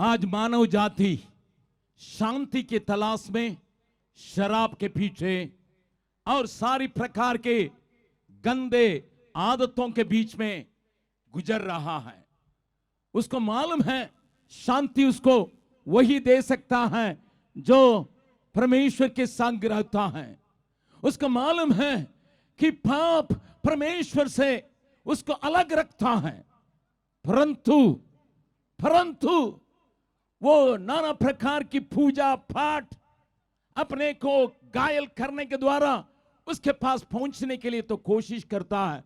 आज मानव जाति शांति की तलाश में शराब के पीछे और सारी प्रकार के गंदे आदतों के बीच में गुजर रहा है। उसको मालूम है शांति उसको वही दे सकता है जो परमेश्वर के संग रहता है। उसको मालूम है कि पाप परमेश्वर से उसको अलग रखता है, परंतु वो नाना प्रकार की पूजा पाठ अपने को घायल करने के द्वारा उसके पास पहुंचने के लिए तो कोशिश करता है,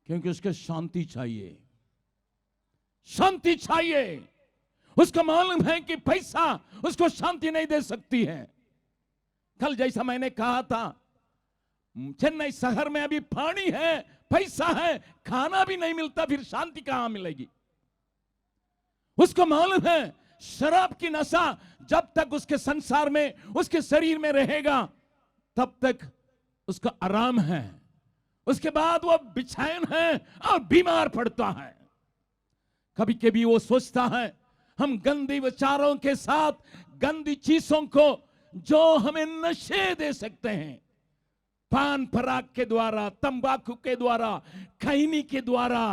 क्योंकि उसको शांति चाहिए, शांति चाहिए। उसको मालूम है कि पैसा उसको शांति नहीं दे सकती है। कल जैसा मैंने कहा था, चेन्नई शहर में अभी पानी है, पैसा है, खाना भी नहीं मिलता, फिर शांति कहां मिलेगी। उसको मालूम है शराब की नशा जब तक उसके संसार में उसके शरीर में रहेगा तब तक उसका आराम है, उसके बाद वो बेचैन है और बीमार पड़ता है। कभी कभी वो सोचता है हम गंदी विचारों के साथ गंदी चीजों को जो हमें नशे दे सकते हैं, पान पराग के द्वारा, तंबाकू के द्वारा, खैनी के द्वारा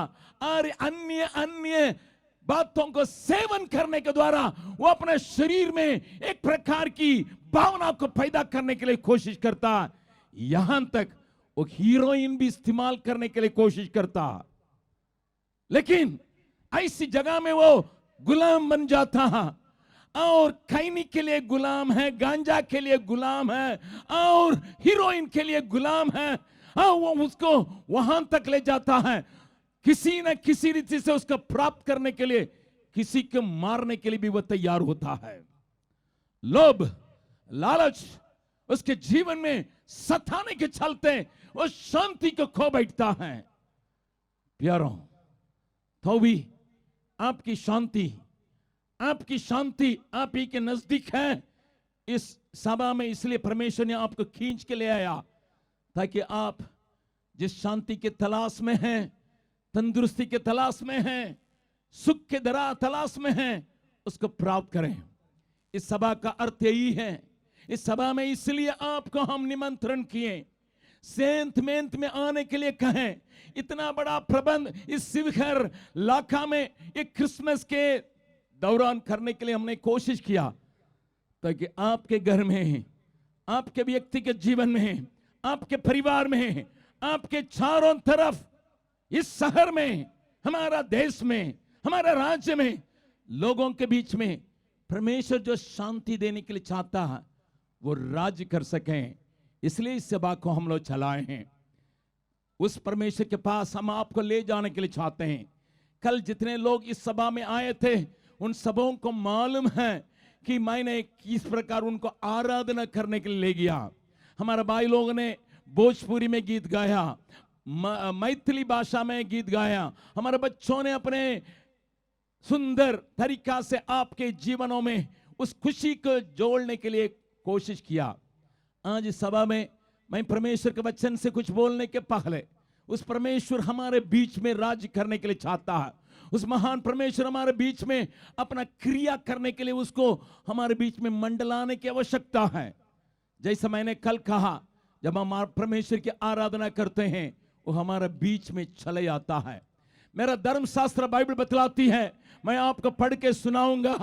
और अन्य बातों को सेवन करने के द्वारा वो अपने शरीर में एक प्रकार की भावना को पैदा करने के लिए कोशिश करता है। यहां तक वो हीरोइन भी इस्तेमाल करने के लिए कोशिश करता, लेकिन ऐसी जगह में वो गुलाम बन जाता है और खैनी के लिए गुलाम है, गांजा के लिए गुलाम है और हीरोइन के लिए गुलाम है। और वो उसको वहां तक ले जाता है, किसी न किसी रीति से उसको प्राप्त करने के लिए, किसी को मारने के लिए भी वो तैयार होता है। लोभ लालच उसके जीवन में सताने के चलते वो शांति को खो बैठता है। प्यारों, तो भी आपकी शांति आप ही के नजदीक है। इस सभा में इसलिए परमेश्वर ने आपको खींच के ले आया ताकि आप जिस शांति के तलाश में हैं, तंदुरुस्ती के तलाश में हैं, सुख के तलाश में हैं, उसको प्राप्त करें। इस सभा का अर्थ यही है। इस सभा में इसलिए आपको हम निमंत्रण किए, सेंट मेंट में आने के लिए कहें। इतना बड़ा प्रबंध इस शिवहर इलाका में एक क्रिसमस के दौरान करने के लिए हमने कोशिश किया ताकि आपके घर में, आपके व्यक्तिगत जीवन में, आपके परिवार में, आपके चारों तरफ, इस शहर में, हमारा देश में, हमारा राज्य में, लोगों के बीच में परमेश्वर जो शांति देने के लिए चाहता है वो राज्य कर सकें। इसलिए इस सभा को हम लोग चलाए हैं। उस परमेश्वर के पास हम आपको ले जाने के लिए चाहते हैं। कल जितने लोग इस सभा में आए थे उन सबों को मालूम है कि मैंने किस प्रकार उनको आराधना करने के लिए ले गया। हमारे भाई लोगों ने भोजपुरी में गीत गाया, मैथिली भाषा में गीत गाया, हमारे बच्चों ने अपने सुंदर तरीका से आपके जीवनों में उस खुशी को जोड़ने के लिए कोशिश किया। आज इस सभा में मैं परमेश्वर के वचन से कुछ बोलने के पहले, उस परमेश्वर हमारे बीच में राज्य करने के लिए चाहता है। उस महान परमेश्वर हमारे बीच में अपना क्रिया करने के लिए उसको हमारे बीच में मंडलाने की आवश्यकता है। जैसा मैंने कल कहा, जब हम परमेश्वर की आराधना करते हैं वो हमारे बीच में चले आता है। मेरा धर्मशास्त्र बाइबल बतलाती है, मैं आपको पढ़ के सुनाऊंगा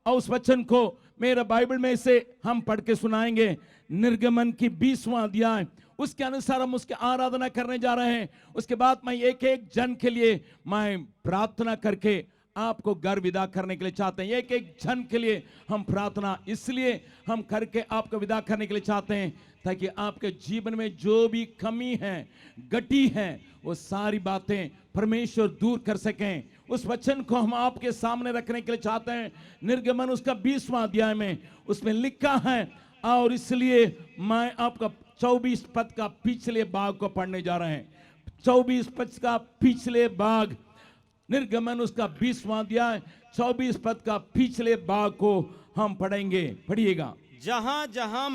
और उस वचन को मेरा बाइबल में से हम पढ़ के सुनाएंगे। निर्गमन की 20वां अध्याय, उसके अनुसार हम उसकी आराधना करने जा रहे हैं। उसके बाद मैं एक एक जन के लिए मैं प्रार्थना करके आपको घर विदा करने के लिए चाहते हैं। एक एक जन के लिए हम प्रार्थना इसलिए हम करके आपको विदा करने के लिए चाहते हैं ताकि आपके जीवन में जो भी कमी है, गटी है, वो सारी बातें परमेश्वर दूर कर सकें। उस वचन को हम आपके सामने रखने के लिए चाहते हैं। निर्गमन उसका 20वां अध्याय में उसमें लिखा है, और इसलिए मैं आपका 24 पद का पिछले भाग को पढ़ने जा रहे हैं। 24 पद का पिछले भाग, निर्गमन उसका 20वां अध्याय 24 पद का पिछले भाग को हम पढ़ेंगे। पढ़िएगा। जहां जहां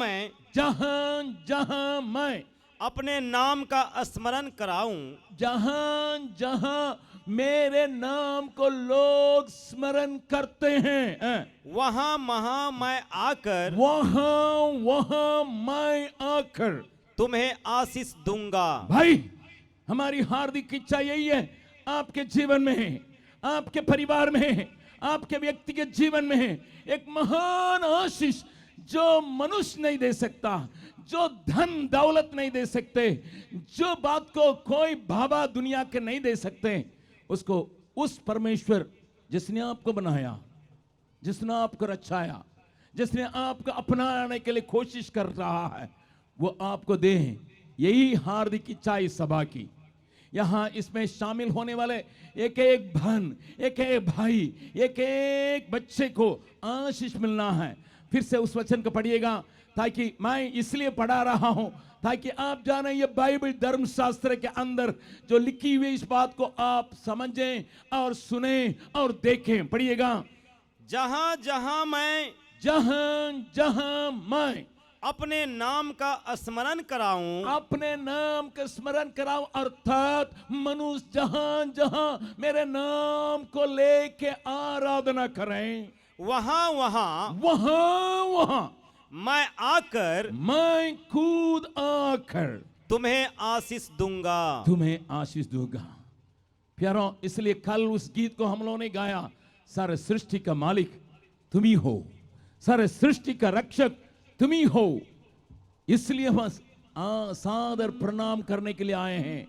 मैं अपने नाम का स्मरण कराऊं, जहां जहां मेरे नाम को लोग स्मरण करते हैं, वहां वहां मैं आकर वहां वहां मैं आकर तुम्हें आशीष दूंगा। भाई, हमारी हार्दिक इच्छा यही है, आपके जीवन में, आपके परिवार में, आपके व्यक्तिगत जीवन में एक महान आशीष जो मनुष्य नहीं दे सकता, जो धन दौलत नहीं दे सकते, जो बात को कोई बाबा दुनिया के नहीं दे सकते, उसको उस परमेश्वर जिसने आपको बनाया, जिसने आपको रचाया, जिसने आपको अपनाने के लिए कोशिश कर रहा है, वो आपको दे। यही हार्दिक इच्छा इस सभा की। यहां इसमें शामिल होने वाले एक एक बहन, एक एक भाई, एक एक बच्चे को आशीष मिलना है। फिर से उस वचन को पढ़िएगा, ताकि मैं इसलिए पढ़ा रहा हूं ताकि आप जाने ये बाइबल धर्मशास्त्र के अंदर जो लिखी हुई इस बात को आप समझें और सुने और देखें। पढ़िएगा, जहां जहां मैं अपने नाम का स्मरण कराऊं, अपने नाम का स्मरण कराऊं, अर्थात मनुष्य जहां जहां मेरे नाम को लेके आराधना करें, वहां वहां मैं खुद आकर तुम्हें आशीष दूंगा। प्यारों, इसलिए कल उस गीत को हम लोगों ने गाया, सारे सृष्टि का मालिक तुम ही हो, सारे सृष्टि का रक्षक तुम ही हो। इसलिए हम सादर प्रणाम करने के लिए आए हैं।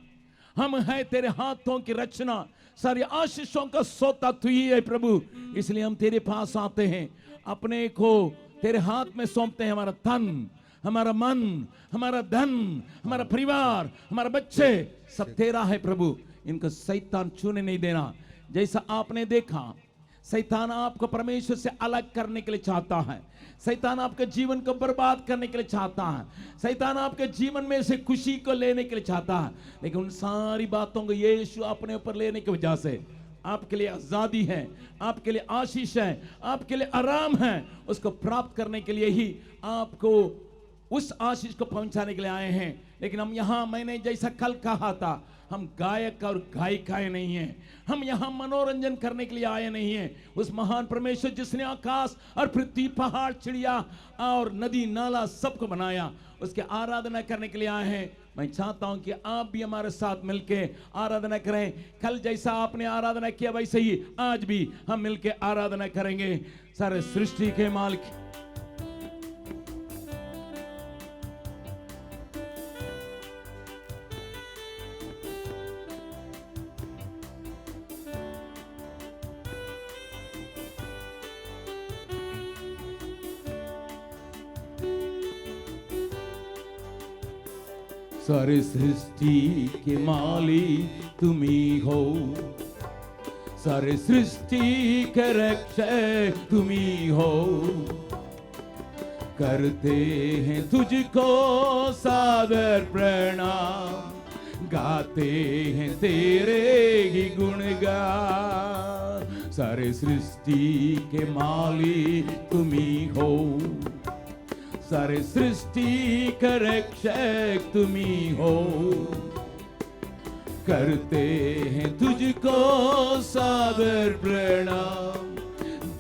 हम हैं तेरे हाथों की रचना, सारी आशीषों का सोता तू ही है प्रभु। इसलिए हम तेरे पास आते हैं, अपने को तेरे हाथ में सौंपते हैं। हमारा तन, हमारा मन, हमारा धन, हमारा परिवार, हमारे बच्चे सब तेरा है प्रभु। इनको शैतान छूने नहीं देना। जैसा आपने देखा, शैतान आपको परमेश्वर से अलग करने के लिए चाहता है, शैतान आपके जीवन को बर्बाद करने के लिए चाहता है, शैतान आपके जीवन में से खुशी को लेने के लिए चाहता है। लेकिन उन सारी बातों को यीशु अपने ऊपर लेने की वजह से आपके लिए आजादी है, आपके लिए आशीष है, आपके लिए आराम है। उसको प्राप्त करने के लिए ही आपको उस आशीष को पहुंचाने के लिए आए हैं। लेकिन हम यहाँ, मैंने जैसा कल कहा था, हम गायक और गायिकाएं नहीं हैं, हम यहाँ मनोरंजन करने के लिए आए नहीं हैं। उस महान परमेश्वर जिसने आकाश और पृथ्वी, पहाड़, चिड़िया और नदी नाला सबको बनाया, उसके आराधना करने के लिए आए हैं। मैं चाहता हूं कि आप भी हमारे साथ मिलके आराधना करें। कल जैसा आपने आराधना किया वैसे ही आज भी हम मिलके आराधना करेंगे। सारे सृष्टि के मालिक, सारे सृष्टि के मालिक तुम ही हो, सारे सृष्टि के रक्षक तुम ही हो। करते हैं तुझको सादर प्रणाम, गाते हैं तेरे ही गुणगान। सारे सृष्टि के मालिक तुम ही हो, सारे सृष्टि का रक्षक तुम ही हो। करते हैं तुझको सादर प्रणाम,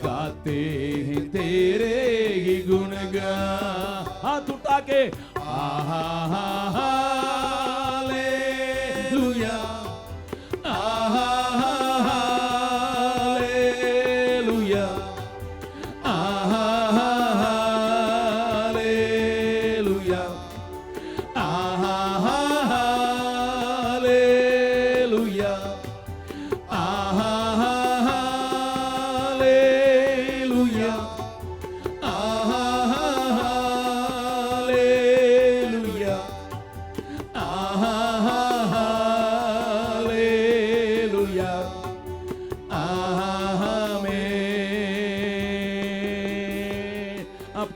गाते हैं तेरे ही गुणगान। हाथ उठा के हालेलुया, हालेलुया,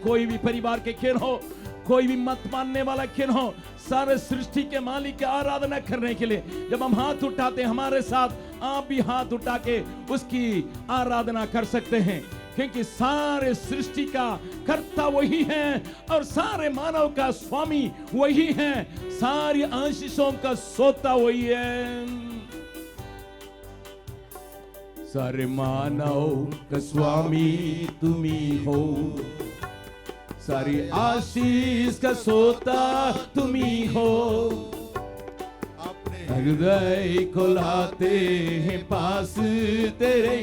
कोई भी परिवार के खिन हो, कोई भी मत मानने वाला खिन हो, सारे सृष्टि के मालिक की आराधना करने के लिए जब हम हाथ उठाते हैं, हमारे साथ आप भी हाथ उठा के उसकी आराधना कर सकते हैं। क्योंकि सारे सृष्टि का कर्ता वही है और सारे मानव का स्वामी वही है, सारी आशीषों का सोता वही है। सारे मानव का स्वामी तुम ही हो, सारी आशीष का सोता तुम ही हो। हृदय को लाते हैं पास तेरे,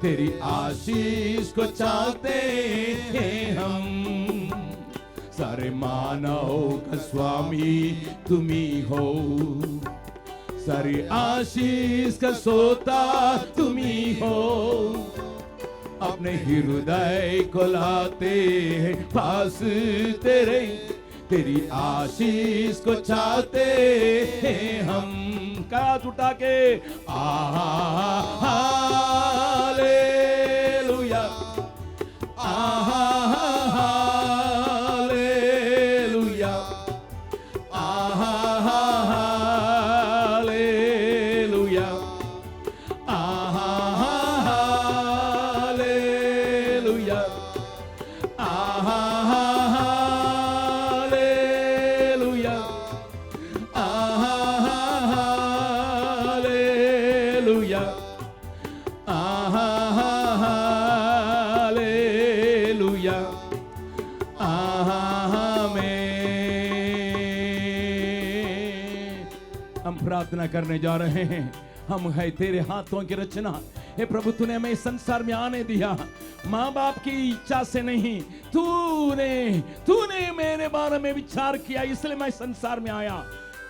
तेरी आशीष को चाहते हैं हम। सारे मानव का स्वामी तुम ही हो, सारी आशीष का सोता तुम ही हो। अपने हृदय को लाते हैं पास तेरे, तेरी आशीष को चाहते हैं हम। हाथ उठा के hallelujah, hallelujah, hallelujah, hallelujah, hallelujah, hallelujah, hallelujah, आमीन। हम प्रार्थना करने जा रहे हैं। हम है तेरे हाथों की रचना। हे प्रभु, तूने हमें इस संसार में आने दिया माँ बाप की इच्छा से नहीं, तूने मेरे बारे में विचार किया, इसलिए मैं संसार में आया।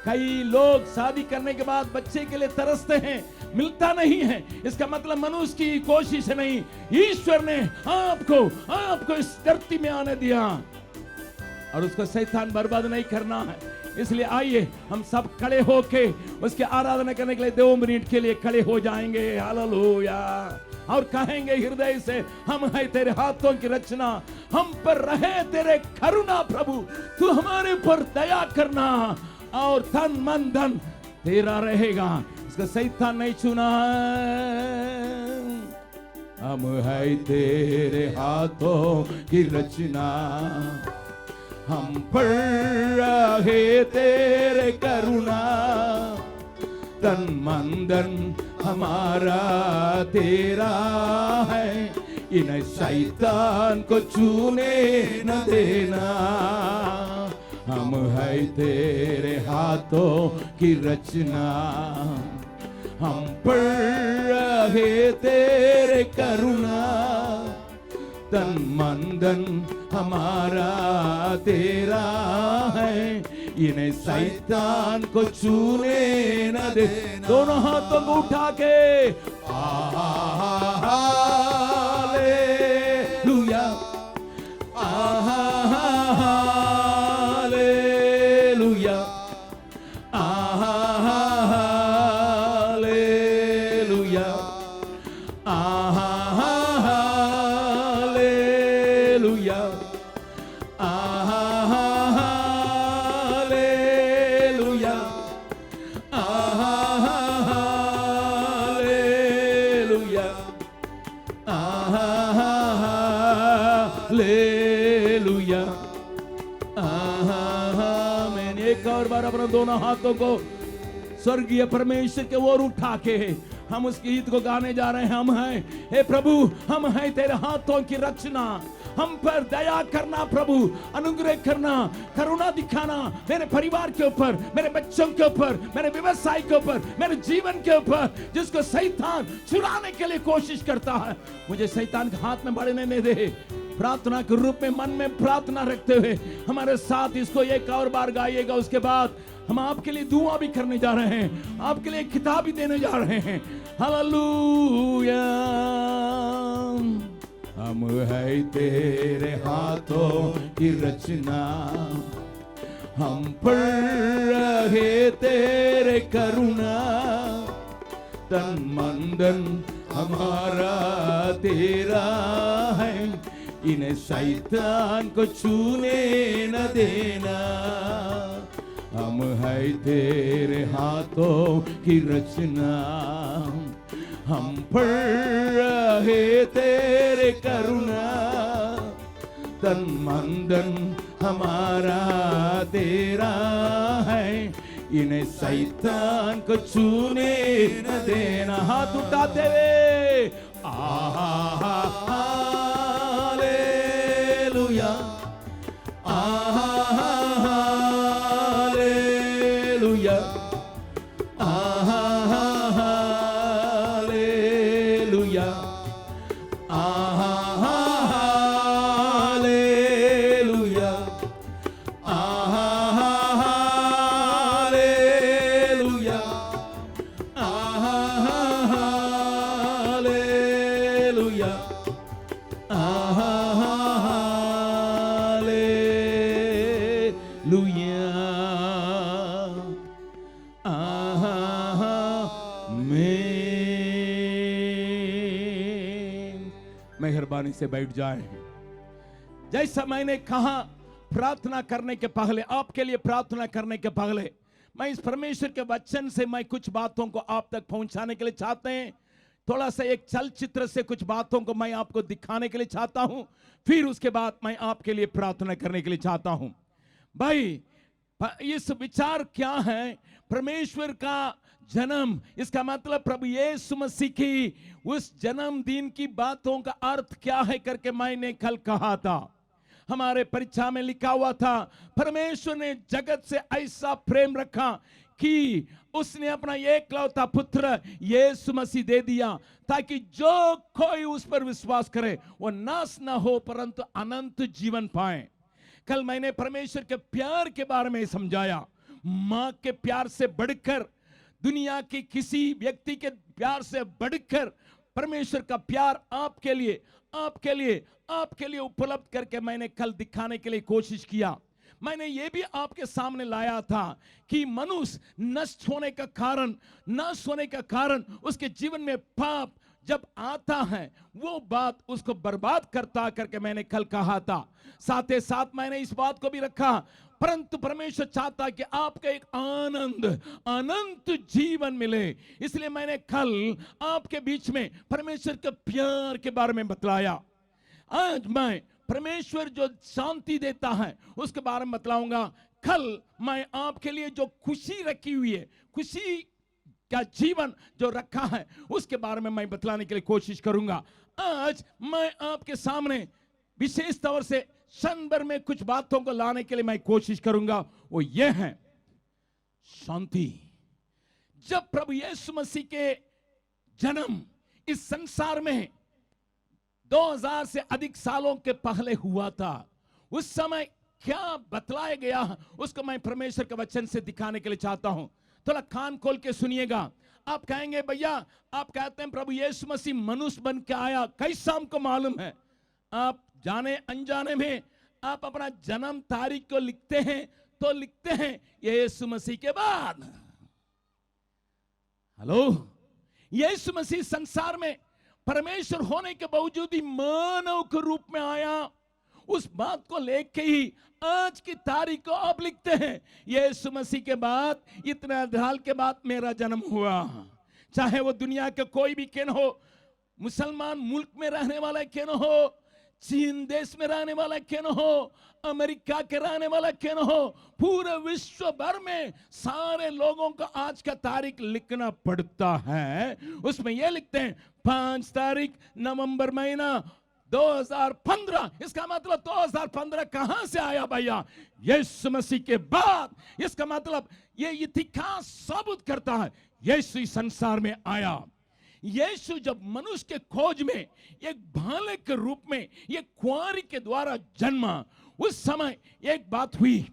कई लोग शादी करने के बाद बच्चे के लिए तरसते हैं, मिलता नहीं है। इसका मतलब मनुष्य की कोशिश नहीं, ईश्वर ने आपको इस धरती में आने दिया और उसको शैतान बर्बाद नहीं करना है। इसलिए आइए हम सब खड़े होके उसकी आराधना करने के लिए 2 मिनट के लिए खड़े हो जाएंगे। हालेलुया। और कहेंगे हृदय से, हम है तेरे हाथों की रचना, हम पर रहे तेरे करुणा प्रभु, तू हमारे ऊपर दया करना और तन मन धन तेरा रहेगा। इसका शैतान नहीं छूना है। हम है तेरे हाथों की रचना, हम पर रहे तेरे करुणा, तन मन धन हमारा तेरा है, इन्हें शैतान को छूने न देना। हम है तेरे हाथों की रचना, हम पर रहे तेरे करुणा, तन मन धन हमारा तेरा है, इन्हें शैतान को छूने न दे। दोनों हाथों को उठा के hallelujah, hallelujah, hallelujah, hallelujah, hallelujah, hallelujah, hallelujah, आमीन। एक और बार अपने दोनों हाथों को स्वर्गीय परमेश्वर के ओर उठा के हम उस गीत को गाने जा रहे हैं। हम हैं, हे प्रभु, हम हैं तेरे हाथों की रचना, हम पर दया करना प्रभु, अनुग्रह करना, करुणा दिखाना मेरे परिवार के ऊपर, मेरे बच्चों के ऊपर, मेरे व्यवसाय के ऊपर, मेरे जीवन के ऊपर, जिसको शैतान चुराने के लिए कोशिश करता है, मुझे शैतान के हाथ में बढ़ने नहीं दे। प्रार्थना के रूप में मन में प्रार्थना रखते हुए हमारे साथ इसको एक और बार गाइएगा। उसके बाद हम आपके लिए दुआ भी करने जा रहे हैं, आपके लिए किताब भी देने जा रहे हैं। हालेलुया। हम है तेरे हाथों की रचना, हम पर रहे तेरे करुणा, तन मन धन हमारा तेरा है, इन्हें शैतान को छूने न देना। हम है तेरे हाथों की रचना, हम पर रहे तेरे करुणा, तन मन धन हमारा तेरा है, इन्हें शैतान को छूने न देना। हाथ उठाते हुए आहा हालेलुया, आहा हालेलुया, आहा हालेलुया, आहा हालेलुया, आहा हालेलुया, आहा हालेलुया, आहा हालेलुया, आमीन। मेहरबानी से बैठ जाए। जैसा मैंने कहा, प्रार्थना करने के पहले, आपके लिए प्रार्थना करने के पहले, मैं इस परमेश्वर के वचन से मैं कुछ बातों को आप तक पहुंचाने के लिए चाहते हैं। थोड़ा सा एक चलचित्र से कुछ बातों को मैं आपको दिखाने के लिए चाहता हूं, फिर उसके बाद मैं आपके लिए प्रार्थना करने के लिए चाहता हूं। भाई, इस विचार क्या है? परमेश्वर का जन्म, इसका मतलब प्रभु यीशु मसीह की उस जन्मदिन की बातों का अर्थ क्या है करके मैंने कल कहा था। हमारे परीक्षा में लिखा हुआ था, परमेश्वर ने जगत से ऐसा प्रेम रखा कि उसने अपना एकलौता पुत्र यीशु मसीह दे दिया, ताकि जो कोई उस पर विश्वास करे वो नाश ना हो परंतु अनंत जीवन पाए। कल मैंने परमेश्वर के प्यार के बारे में समझाया। मां के प्यार से बढ़कर, दुनिया की किसी व्यक्ति के प्यार से बढ़कर परमेश्वर का प्यार आपके लिए उपलब्ध करके मैंने कल दिखाने के लिए कोशिश किया। मैंने ये भी आपके सामने लाया था कि मनुष्य नष्ट होने का कारण, नाश होने का कारण उसके जीवन में पाप जब आता है वो बात उसको बर्बाद करता करके मैंने कल कहा था। साथ ही साथ मैंने इस बात को भी रखा, परंतु परमेश्वर चाहता कि आपको एक अनंत जीवन मिले। इसलिए मैंने कल आपके बीच में परमेश्वर के प्यार के बारे में बतलाया। आज मैं परमेश्वर जो शांति देता है उसके बारे में बतलाऊंगा। कल मैं आपके लिए जो खुशी रखी हुई है, खुशी का जीवन जो रखा है, उसके बारे में मैं बतलाने के लिए कोशिश करूंगा। आज मैं आपके सामने विशेष तौर से क्षण भर में कुछ बातों को लाने के लिए मैं कोशिश करूंगा। वो ये है शांति। जब प्रभु यीशु मसीह के जन्म इस संसार में 2000 से अधिक सालों के पहले हुआ था, उस समय क्या बतलाया गया उसको मैं परमेश्वर के वचन से दिखाने के लिए चाहता हूं। थोड़ा कान खोल के सुनिएगा। आप कहेंगे, भैया आप कहते हैं प्रभु यीशु मसीह मनुष्य बन के आया, कैसा हमको मालूम है? आप जाने अनजाने में आप अपना जन्म तारीख को लिखते हैं तो लिखते हैं यीशु मसीह के बाद। हेलो, यीशु मसीह संसार में परमेश्वर होने के बावजूद ही मानव के रूप में आया। उस बात को लेके ही आज की तारीख को आप लिखते हैं यीशु मसीह के बाद, इतना अंतराल के बाद मेरा जन्म हुआ। चाहे वो दुनिया के कोई भी क्यों हो, मुसलमान मुल्क में रहने वाला क्यों हो, चीन देश में रहने वाला क्यों हो, अमेरिका के रहने वाला क्यों हो, पूरे विश्व भर में सारे लोगों को आज का तारीख लिखना पड़ता है। उसमें यह लिखते हैं 5 तारीख नवंबर महीना 2015। इसका मतलब 2015 कहां से आया भैया? यीशु मसीह के बाद। इसका मतलब ये इतिहास साबित करता है यीशु इस संसार में आया। यीशु जब मनुष्य के खोज में एक बालक के रूप में एक कुंवारी के द्वारा जन्मा, उस समय एक बात हुई,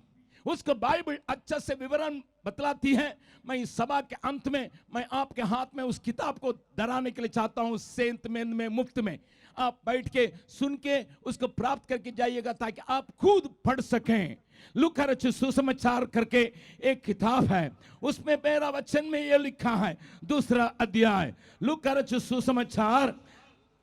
उसको बाइबल अच्छा से विवरण बतलाती है। मैं इस सभा के अंत में मैं आपके हाथ में उस किताब को धराने के लिए चाहता हूं, सेंत में मुफ्त में आप बैठ के सुन के उसको प्राप्त करके जाइएगा ताकि आप खुद पढ़ सकें। लूका रचित सुसमाचार करके एक किताब है, उसमें 12 वचन में यह लिखा है, 2 अध्याय लूका रचित सुसमाचार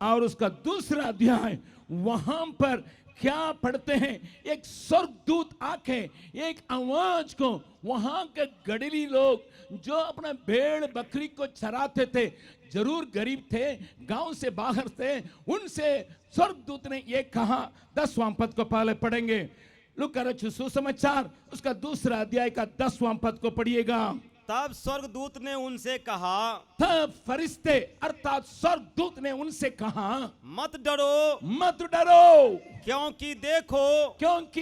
और उसका 2 अध्याय, वहां पर क्या पढ़ते हैं, एक स्वर्गदूत आके एक आवाज को, वहां के गडरी लोग जो अपना भेड़ बकरी को चराते थे, जरूर गरीब थे, गांव से बाहर थे, उनसे स्वर्गदूत ने ये कहा। 10वां पद को पहले पढ़ेंगे, लूका रचित सुसमाचार उसका 2 अध्याय का 10वां पद को पढ़िएगा। तब स्वर्गदूत ने उनसे कहा, तब फरिश्ते अर्थात स्वर्गदूत ने उनसे कहा, मत डरो, मत डरो, क्योंकि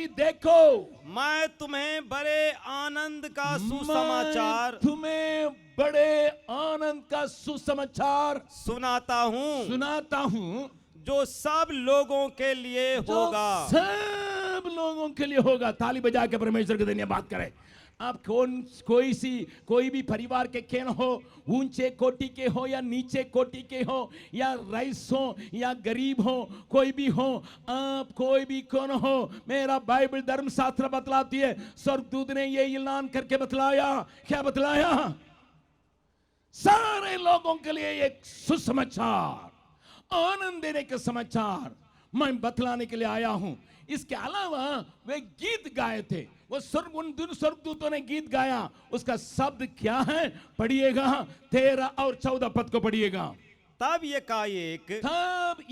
देखो मैं तुम्हें बड़े आनंद का सुसमाचार, मैं तुम्हें बड़े आनंद का सुसमाचार सुनाता हूँ, जो सब लोगों के लिए होगा। सब लोगों के लिए होगा। ताली बजा के परमेश्वर के धन्यवाद करें। आप कोई भी परिवार के क्यों हो, ऊंचे कोटि के हो या नीचे कोटि के हो, या रईस हो या गरीब हो, कोई भी हो, आप कोई भी कौन हो, मेरा बाइबल धर्मशास्त्र बतलाती है, स्वर्गदूत ने ये ऐलान करके बतलाया। क्या बतलाया? सारे लोगों के लिए एक सुसमाचार, आनंद देने के समाचार मैं बतलाने के लिए आया हूं। इसके अलावा वे गीत गाए थे, वो उन स्वर्गदूतों ने गीत गाया। उसका शब्द क्या है? पढ़िएगा 13 और 14 पद को पढ़िएगा। तब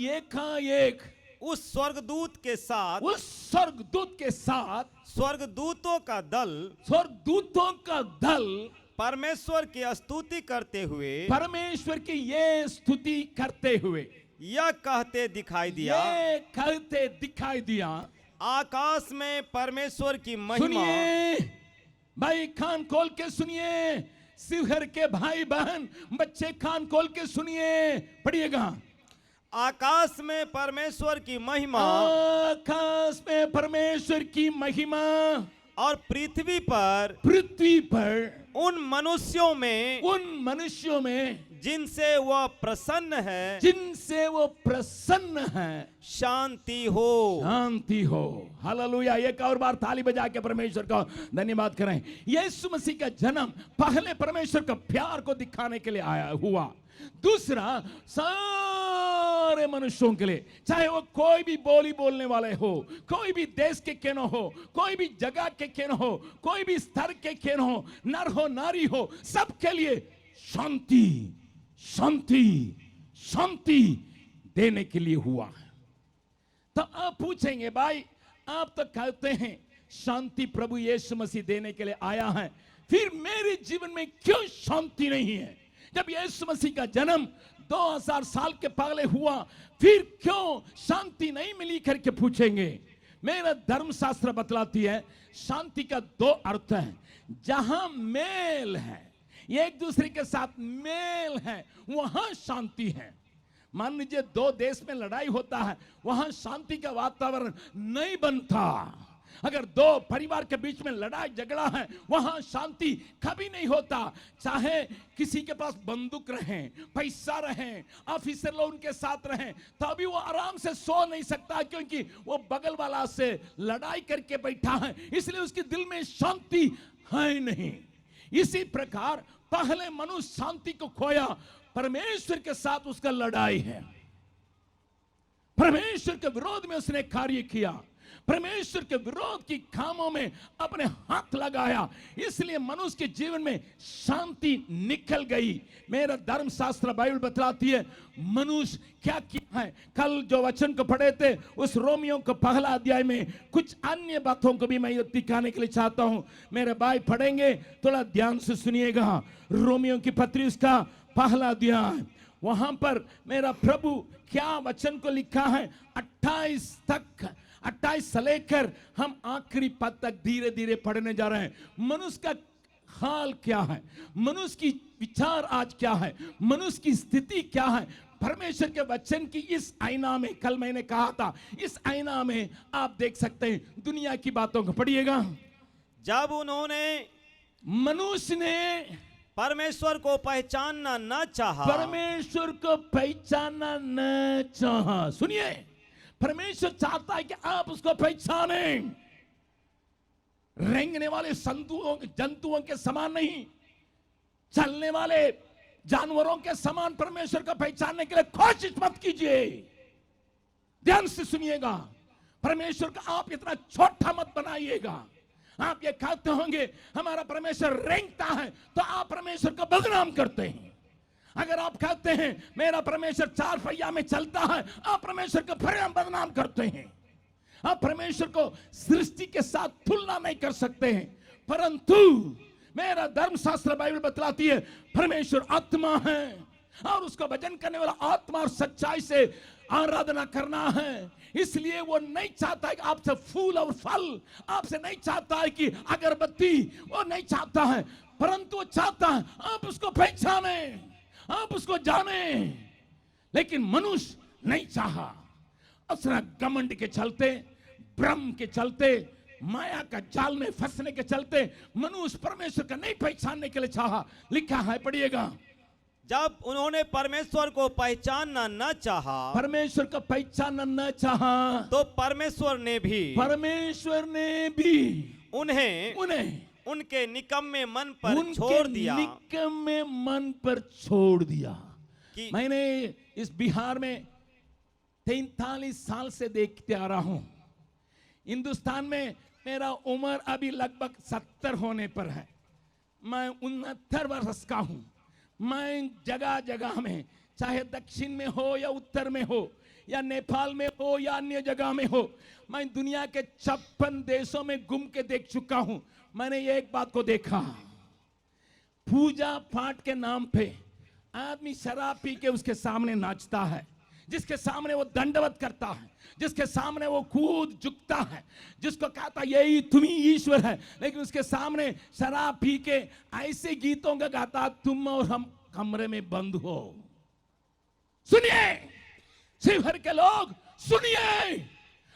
एकाएक उस स्वर्गदूत के साथ स्वर्गदूतों का दल परमेश्वर की स्तुति करते हुए यह कहते दिखाई दिया, आकाश में परमेश्वर की महिमा। सुनिए भाई, कान खोल के सुनिए, शिवहर के भाई बहन बच्चे कान खोल के सुनिए, पढ़िएगा। आकाश में परमेश्वर की महिमा, आकाश में परमेश्वर की महिमा, और पृथ्वी पर उन मनुष्यों में जिनसे वह प्रसन्न है, शांति हो। हालेलुया। एक और बार ताली बजा के परमेश्वर का धन्यवाद करें। यीशु मसीह का जन्म पहले परमेश्वर का प्यार को दिखाने के लिए आया हुआ, दूसरा सारे मनुष्यों के लिए, चाहे वो कोई भी बोली बोलने वाले हो, कोई भी देश के क्यों हो, कोई भी जगह के क्यों हो, कोई भी स्तर के क्यों हो, नर हो नारी हो, सबके लिए शांति देने के लिए हुआ है। तो आप पूछेंगे, भाई आप तो कहते हैं शांति प्रभु यीशु मसीह देने के लिए आया है, फिर मेरे जीवन में क्यों शांति नहीं है? जब यीशु मसीह का जन्म 2000 साल के पहले हुआ, फिर क्यों शांति नहीं मिली करके पूछेंगे। मेरा धर्मशास्त्र बतलाती है शांति का 2 अर्थ है। जहां मेल है, एक दूसरे के साथ मेल है, वहां शांति है। मान लीजिए 2 देश में लड़ाई होता है, वहां शांति का वातावरण नहीं बनता। अगर 2 परिवार के बीच में लड़ाई झगड़ा है, वहां शांति कभी नहीं होता। चाहे किसी के पास बंदूक रहे, पैसा रहे, ऑफिसर लोग उनके साथ रहे, तभी वो आराम से सो नहीं सकता, क्योंकि वो बगल वाला से लड़ाई करके बैठा है, इसलिए उसके दिल में शांति है नहीं। इसी प्रकार पहले मनुष्य शांति को खोया, परमेश्वर के साथ उसका लड़ाई है, परमेश्वर के विरोध में उसने कार्य किया, परमेश्वर के विरोध की कामों में अपने हाथ लगाया, इसलिए मनुष्य के जीवन में शांति निकल गई। मेरा धर्मशास्त्र बाइबल बतलाती है मनुष्य क्या किया है। कल जो वचन को पढ़े थे, उस रोमियो को 1 अध्याय में कुछ अन्य बातों को भी मैं दिखाने के लिए चाहता हूं। मेरे भाई पढ़ेंगे, थोड़ा ध्यान से सुनिएगा। रोमियो की पत्री उसका 1 अध्याय, वहां पर मेरा प्रभु क्या वचन को लिखा है। 28 से लेकर हम आखिरी पद तक धीरे धीरे पढ़ने जा रहे हैं। मनुष्य का हाल क्या है, मनुष्य की विचार आज क्या है, मनुष्य की स्थिति क्या है, परमेश्वर के वचन की इस आईना में, कल मैंने कहा था, इस आईना में आप देख सकते हैं दुनिया की बातों को। पढ़िएगा। जब उन्होंने, मनुष्य ने परमेश्वर को पहचानना न चाहा, परमेश्वर को पहचानना न चाहा। सुनिए, परमेश्वर चाहता है कि आप उसको पहचाने। रेंगने वाले जंतुओं के समान नहीं, चलने वाले जानवरों के समान परमेश्वर को पहचानने के लिए कोशिश मत कीजिए। ध्यान से सुनिएगा। परमेश्वर का आप इतना छोटा मत बनाइएगा। आप ये कहते होंगे हमारा परमेश्वर रेंगता है, तो आप परमेश्वर को बदनाम करते हैं। अगर आप कहते हैं मेरा परमेश्वर चार पहिया में चलता है, आप परमेश्वर को बदनाम करते हैं। आप परमेश्वर को सृष्टि के साथ तुलना नहीं कर सकते हैं। परंतु मेरा धर्मशास्त्र बाइबल बतलाती है परमेश्वर आत्मा है और उसको भजन करने वाला आत्मा और सच्चाई से आराधना करना है। इसलिए वो नहीं चाहता है कि आपसे फूल और फल, आपसे नहीं चाहता है कि अगरबत्ती, वो नहीं चाहता है, परंतु वो चाहता है आप उसको पहचाने, आप उसको जाने। लेकिन मनुष्य नहीं चाहा। असरा घमंड के चलते, भ्रम के चलते, माया का जाल में फंसने के चलते मनुष्य परमेश्वर का नहीं पहचानने के लिए चाहा। लिखा है, पढ़िएगा, जब उन्होंने परमेश्वर को पहचानना न चाहा, परमेश्वर का पहचानना न चाहा, तो परमेश्वर ने भी उन्हें उनके निकम्मे मन पर छोड़ दिया। निकम्मे मन पर छोड़ दिया। कि मैंने इस बिहार में 43 साल से देखते आ रहा हूं। हिंदुस्तान में मेरा उम्र अभी लगभग 70 होने पर है। मैं 69 वर्ष का हूं। मैं जगह जगह में, चाहे दक्षिण में हो या उत्तर में हो या नेपाल में हो या अन्य जगह में हो, मैं दुनिया के 56 देशों में घूम के देख चुका हूं। मैंने ये एक बात को देखा, पूजा पाठ के नाम पे आदमी शराब पी के उसके सामने नाचता है, जिसके सामने वो दंडवत करता है, जिसके सामने वो कूद झुकता है, जिसको कहता यही तुम ही ईश्वर है, लेकिन उसके सामने शराब पी के ऐसे गीतों का गाता तुम और हम कमरे में बंद हो। सुनिए शिवहर के लोग, सुनिए,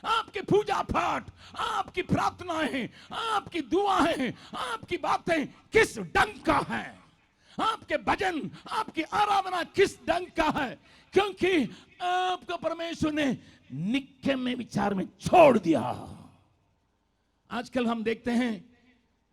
आपकी पूजा पाठ, आपकी प्रार्थनाएं, आपकी दुआएं, आपकी बातें किस ढंग का है? आपके भजन, आपकी आराधना किस ढंग का है? क्योंकि आपको परमेश्वर ने निक्के में विचार में छोड़ दिया। आजकल हम देखते हैं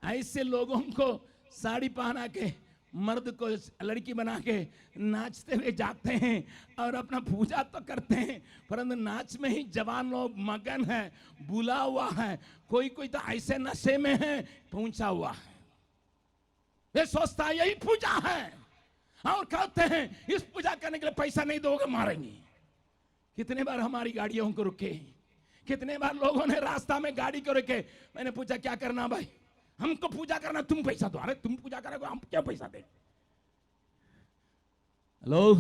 ऐसे लोगों को साड़ी पहना के, मर्द को लड़की बना के नाचते हुए जाते हैं और अपना पूजा तो करते हैं, परंतु नाच में ही जवान लोग मगन है, बुला हुआ है। कोई कोई तो ऐसे नशे में है, पहुंचा हुआ है। ये सोचता है यही पूजा है और कहते हैं इस पूजा करने के लिए पैसा नहीं दोगे मारेंगे। कितने बार हमारी गाड़ियों को रुके, कितने बार लोगों ने रास्ता में गाड़ी को रुके। मैंने पूछा क्या करना भाई? हमको पूजा करना, तुम पैसा दो। अरे तुम पूजा करोगे, हम क्या पैसा दे? हेलो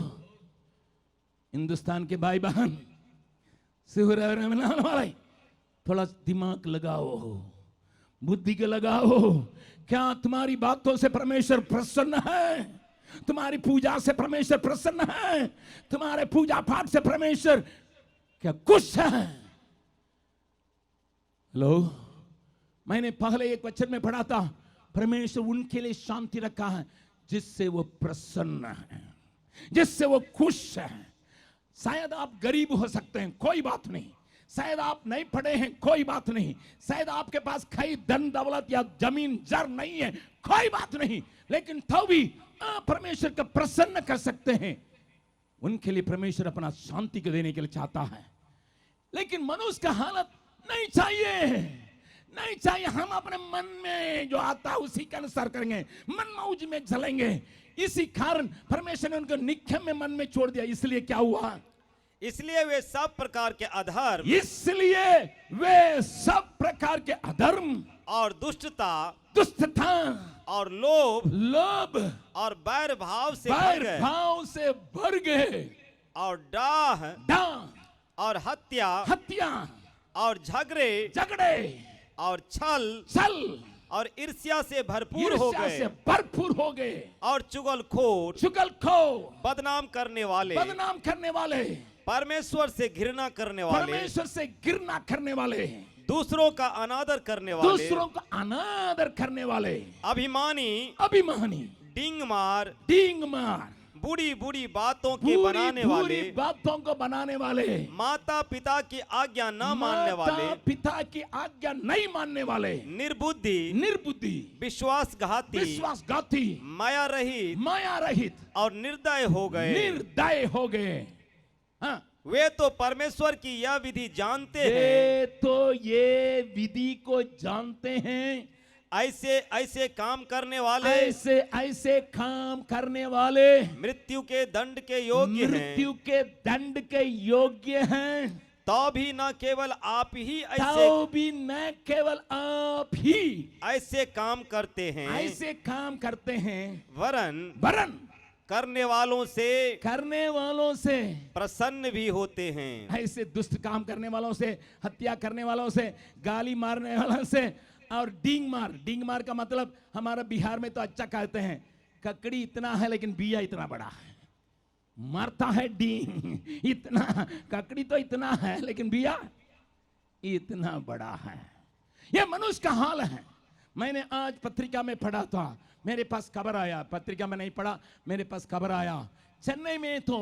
हिंदुस्तान के भाई बहन, वाले, थोड़ा दिमाग लगाओ, बुद्धि के लगाओ। क्या तुम्हारी बातों से परमेश्वर प्रसन्न है? तुम्हारी पूजा से परमेश्वर प्रसन्न है? तुम्हारे पूजा पाठ से परमेश्वर क्या खुश है? हेलो, मैंने पहले एक वचन में पढ़ा था, परमेश्वर उनके लिए शांति रखा है जिससे वो प्रसन्न है, जिससे वो खुश है। शायद आप गरीब हो सकते हैं, कोई बात नहीं। शायद आप नहीं पढ़े हैं, कोई बात नहीं। शायद आपके पास कई धन दौलत या जमीन जर नहीं है, कोई बात नहीं। लेकिन तो भी आप परमेश्वर को प्रसन्न कर सकते हैं। उनके लिए परमेश्वर अपना शांति को देने के लिए चाहता है। लेकिन मनुष्य का हालत नहीं चाहिए, नहीं चाहिए। हम अपने मन में जो आता है उसी के अनुसार करेंगे, मन मौज में चलेंगे। इसी कारण परमेश्वर ने उनको निक्के में मन में छोड़ दिया। इसलिए क्या हुआ? इसलिए वे सब प्रकार के अधर्म, इसलिए वे सब प्रकार के अधर्म और दुष्टता और लोभ और बैर भाव से भर गए और डाह और हत्या और झगड़े और छल और ईर्ष्या से भरपूर हो गए और चुगलखोर बदनाम करने वाले परमेश्वर से घृणा करने वाले दूसरों का अनादर करने वाले अभिमानी डींग मार बुरी बातों को बनाने वाले माता पिता की आज्ञा नहीं मानने वाले निर्बुद्धि विश्वासघाती माया रहित और निर्दय हो गए। हाँ, वे तो परमेश्वर की यह विधि जानते हैं, वे तो ये विधि को जानते हैं, ऐसे ऐसे काम करने वाले ऐसे ऐसे काम करने वाले मृत्यु के दंड के योग्य हैं। मृत्यु के दंड के योग्य हैं। तो भी न केवल आप ही तो भी न केवल आप ही ऐसे काम करते हैं, ऐसे काम करते हैं, वरन करने वालों से प्रसन्न भी होते हैं। ऐसे दुष्ट काम करने वालों से, हत्या करने वालों से, गाली मारने वालों से, और डींग मार का मतलब हमारा बिहार में तो अच्छा कहते हैं, ककड़ी इतना है लेकिन बिया इतना बड़ा है, मारता है डींग इतना, ककड़ी तो इतना है लेकिन बिया इतना बड़ा है। यह मनुष्य का हाल है। मैंने आज पत्रिका में पढ़ा था, मेरे पास खबर आया, पत्रिका में नहीं पढ़ा, मेरे पास खबर आया, चेन्नई में तो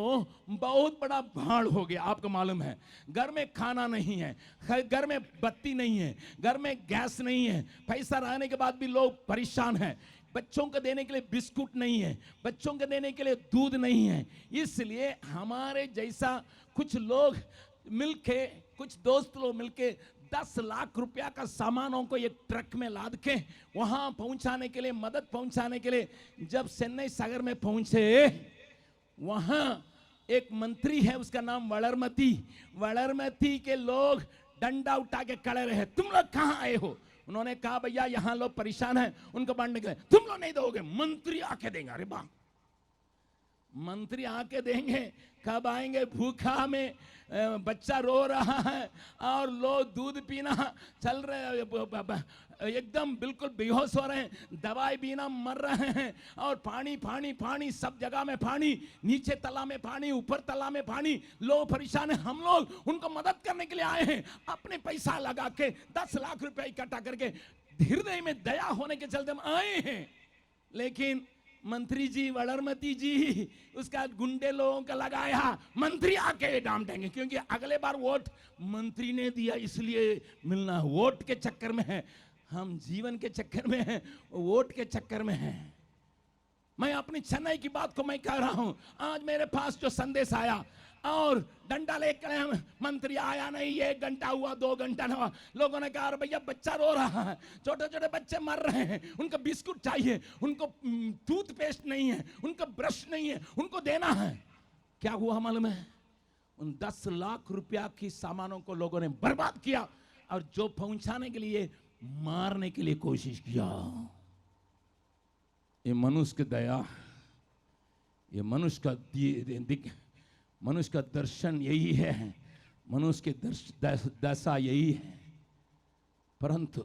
बहुत बड़ा भाड़ हो गया। आपको मालूम है, घर में खाना नहीं है, घर में बत्ती नहीं है, घर में गैस नहीं है, पैसा रहने के बाद भी लोग परेशान हैं, बच्चों को देने के लिए बिस्कुट नहीं है, बच्चों को देने के लिए दूध नहीं है। इसलिए हमारे जैसा कुछ लोग मिलके, कुछ दोस्त लोग मिलके 10 लाख रुपया का सामानों को एक ट्रक में लाद के वहां पहुंचाने के लिए, मदद पहुंचाने के लिए जब चेन्नई सागर में पहुंचे, वहां एक मंत्री है, उसका नाम वड़रमती के लोग डंडा उठा के खड़े रहे, तुम लोग कहां आए हो? उन्होंने कहा भैया यहाँ लोग परेशान हैं, उनको बांटने के लिए। तुम लोग नहीं दोगे? मंत्री आके देंगे। अरे वाह, मंत्री आके देंगे, कब आएंगे? भूखा में बच्चा रो रहा है और लोग दूध पीना चल रहे, एकदम बिल्कुल बेहोश हो रहे हैं, दवाई पीना मर रहे हैं, और पानी सब जगह में पानी, नीचे तला में पानी, ऊपर तला में पानी, लोग परेशान हैं। हम लोग उनको मदद करने के लिए आए हैं, अपने पैसा लगा के 10 लाख रुपया इकट्ठा करके, हृदय में दया होने के चलते हम आए हैं। लेकिन मंत्री जी, वड़रमती जी, उसका गुंडे लोगों का लगाया, मंत्री आके डांटेंगे, क्योंकि अगले बार वोट मंत्री ने दिया इसलिए मिलना, वोट के चक्कर में है। हम जीवन के चक्कर में हैं, वोट के चक्कर में हैं। मैं अपनी चेन्नई की बात को मैं कह रहा हूं। आज मेरे पास जो संदेश आया, और डंडा लेकर मंत्री आया नहीं, 1 घंटा हुआ, 2 घंटा हुआ, लोगों ने कहा भैया बच्चा रो रहा है, छोटे छोटे बच्चे मर रहे हैं, उनको बिस्कुट चाहिए, उनको टूथपेस्ट नहीं है, उनको ब्रश नहीं है, उनको देना है। क्या हुआ मालूम है? उन 10 लाख रुपया की सामानों को लोगों ने बर्बाद किया, और जो पहुंचाने के लिए मारने के लिए कोशिश किया। ये मनुष्य की दया, ये मनुष्य का दर्शन यही है, मनुष्य की दशा यही है। परंतु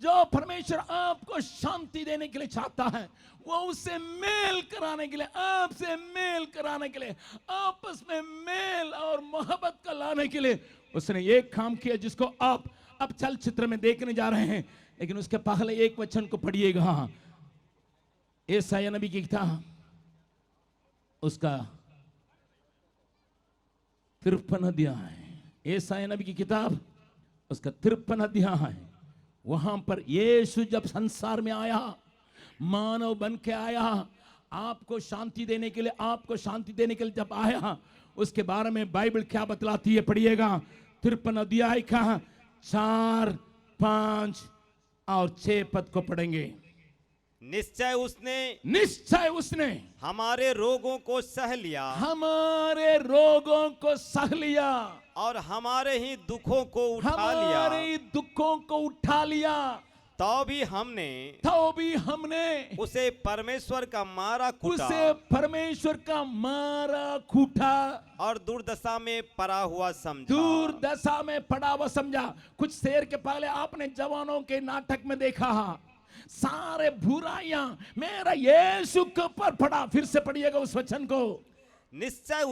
जो परमेश्वर आपको शांति देने के लिए चाहता है, वो उससे मेल कराने के लिए, आपसे मेल कराने के लिए, आपस में मेल और मोहब्बत का लाने के लिए उसने एक काम किया, जिसको आप अब चलचित्र में देखने जा रहे हैं। लेकिन उसके पहले एक वचन को पढ़िएगा, यशायाह नबी की किताब, उसका 53 अध्याय, यशायाह नबी की किताब उसका 53 अध्याय है। वहां पर यीशु जब संसार में आया, मानव बन के आया, आपको शांति देने के लिए, आपको शांति देने के लिए जब आया, उसके बारे में बाइबल क्या बतलाती है, पढ़िएगा। 53 अध्याय का 4, 5 और 6 पद को पढ़ेंगे। निश्चय उसने हमारे रोगों को सह लिया, हमारे रोगों को सह लिया, और हमारे ही दुखों को उठा लिया। तो भी हमने उसे परमेश्वर का मारा कूटा, और दुर्दशा में पड़ा हुआ समझा। कुछ देर के पहले आपने जवानों के नाटक में देखा, सारे बुराइयां मेरा यीशु के ऊपर पड़ा। फिर से पढ़िएगा उस वचन को। निश्चय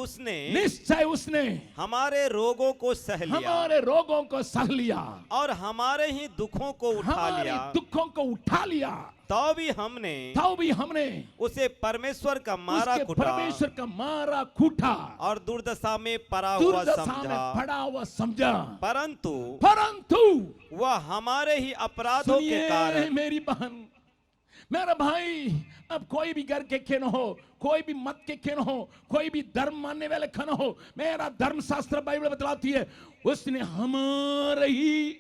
उसने हमारे रोगों को सह लिया, और हमारे ही दुखों को उठा लिया। तो भी हमने उसे परमेश्वर का मारा कूटा, और दुर्दशा में पड़ा हुआ समझा। परंतु वह हमारे ही अपराधों के कारण, मेरी बहन, मेरा भाई, अब कोई भी घर के क्यों न हो, कोई भी मत के क्यों न हो, कोई भी धर्म मानने वाले क्यों न हो, मेरा धर्मशास्त्र बाइबल बतलाती है उसने हमारे ही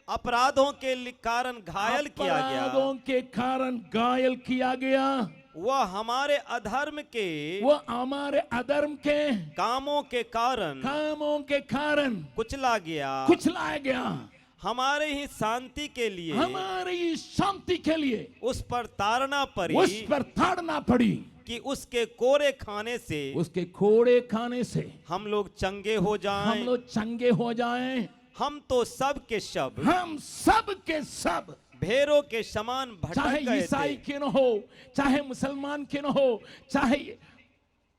अपराधों के कारण घायल किया गया, अपराधों के कारण घायल किया गया, वह हमारे अधर्म के, वो हमारे अधर्म के कामों के कारण कुचला गया, हमारे ही शांति के लिए, हमारी शांति के लिए उस पर ताड़ना पड़ी कि उसके कोड़े खाने से हम लोग चंगे हो जाएं, हम तो सब के सब भेड़ों के समान भटक चाहे गए ईसाई थे। क्यों न हो, चाहे मुसलमान क्यों न हो, चाहे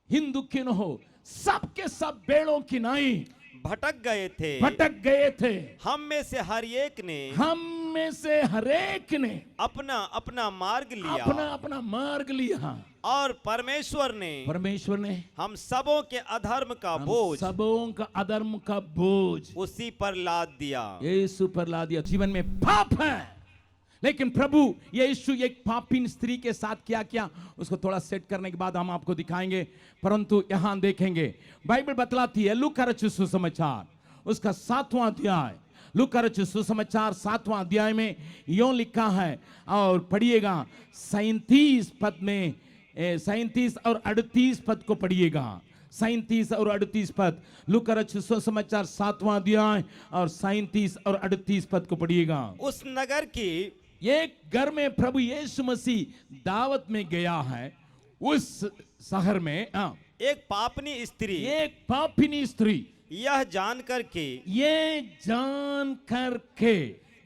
हिंदू क्यों न हो, सब के सब भेड़ों की नाई भटक गए थे। हम में से हर एक ने अपना अपना मार्ग लिया और परमेश्वर ने हम सबों के अधर्म का बोझ उसी पर लाद दिया। यीशु पर ला दिया। जीवन में पाप है, लेकिन प्रभु यीशु एक पापी स्त्री के साथ क्या किया उसको थोड़ा सेट करने के बाद हम आपको दिखाएंगे, परंतु यहां देखेंगे बाइबल बतलाती है लूका रचित सुसमाचार उसका 7वां अध्याय, लूका रचित सुसमाचार 7वां अध्याय में यूं लिखा है, और पढ़िएगा 37 पद में 37 और 38 पद को पढ़िएगा, 37 और 38 पद, लूका रचित सुसमाचार 7वां अध्याय और 37 और 38 पद को पढ़िएगा। उस नगर की एक घर में प्रभु यीशु मसीह दावत में गया है, उस शहर में एक पापिनी स्त्री यह जान करके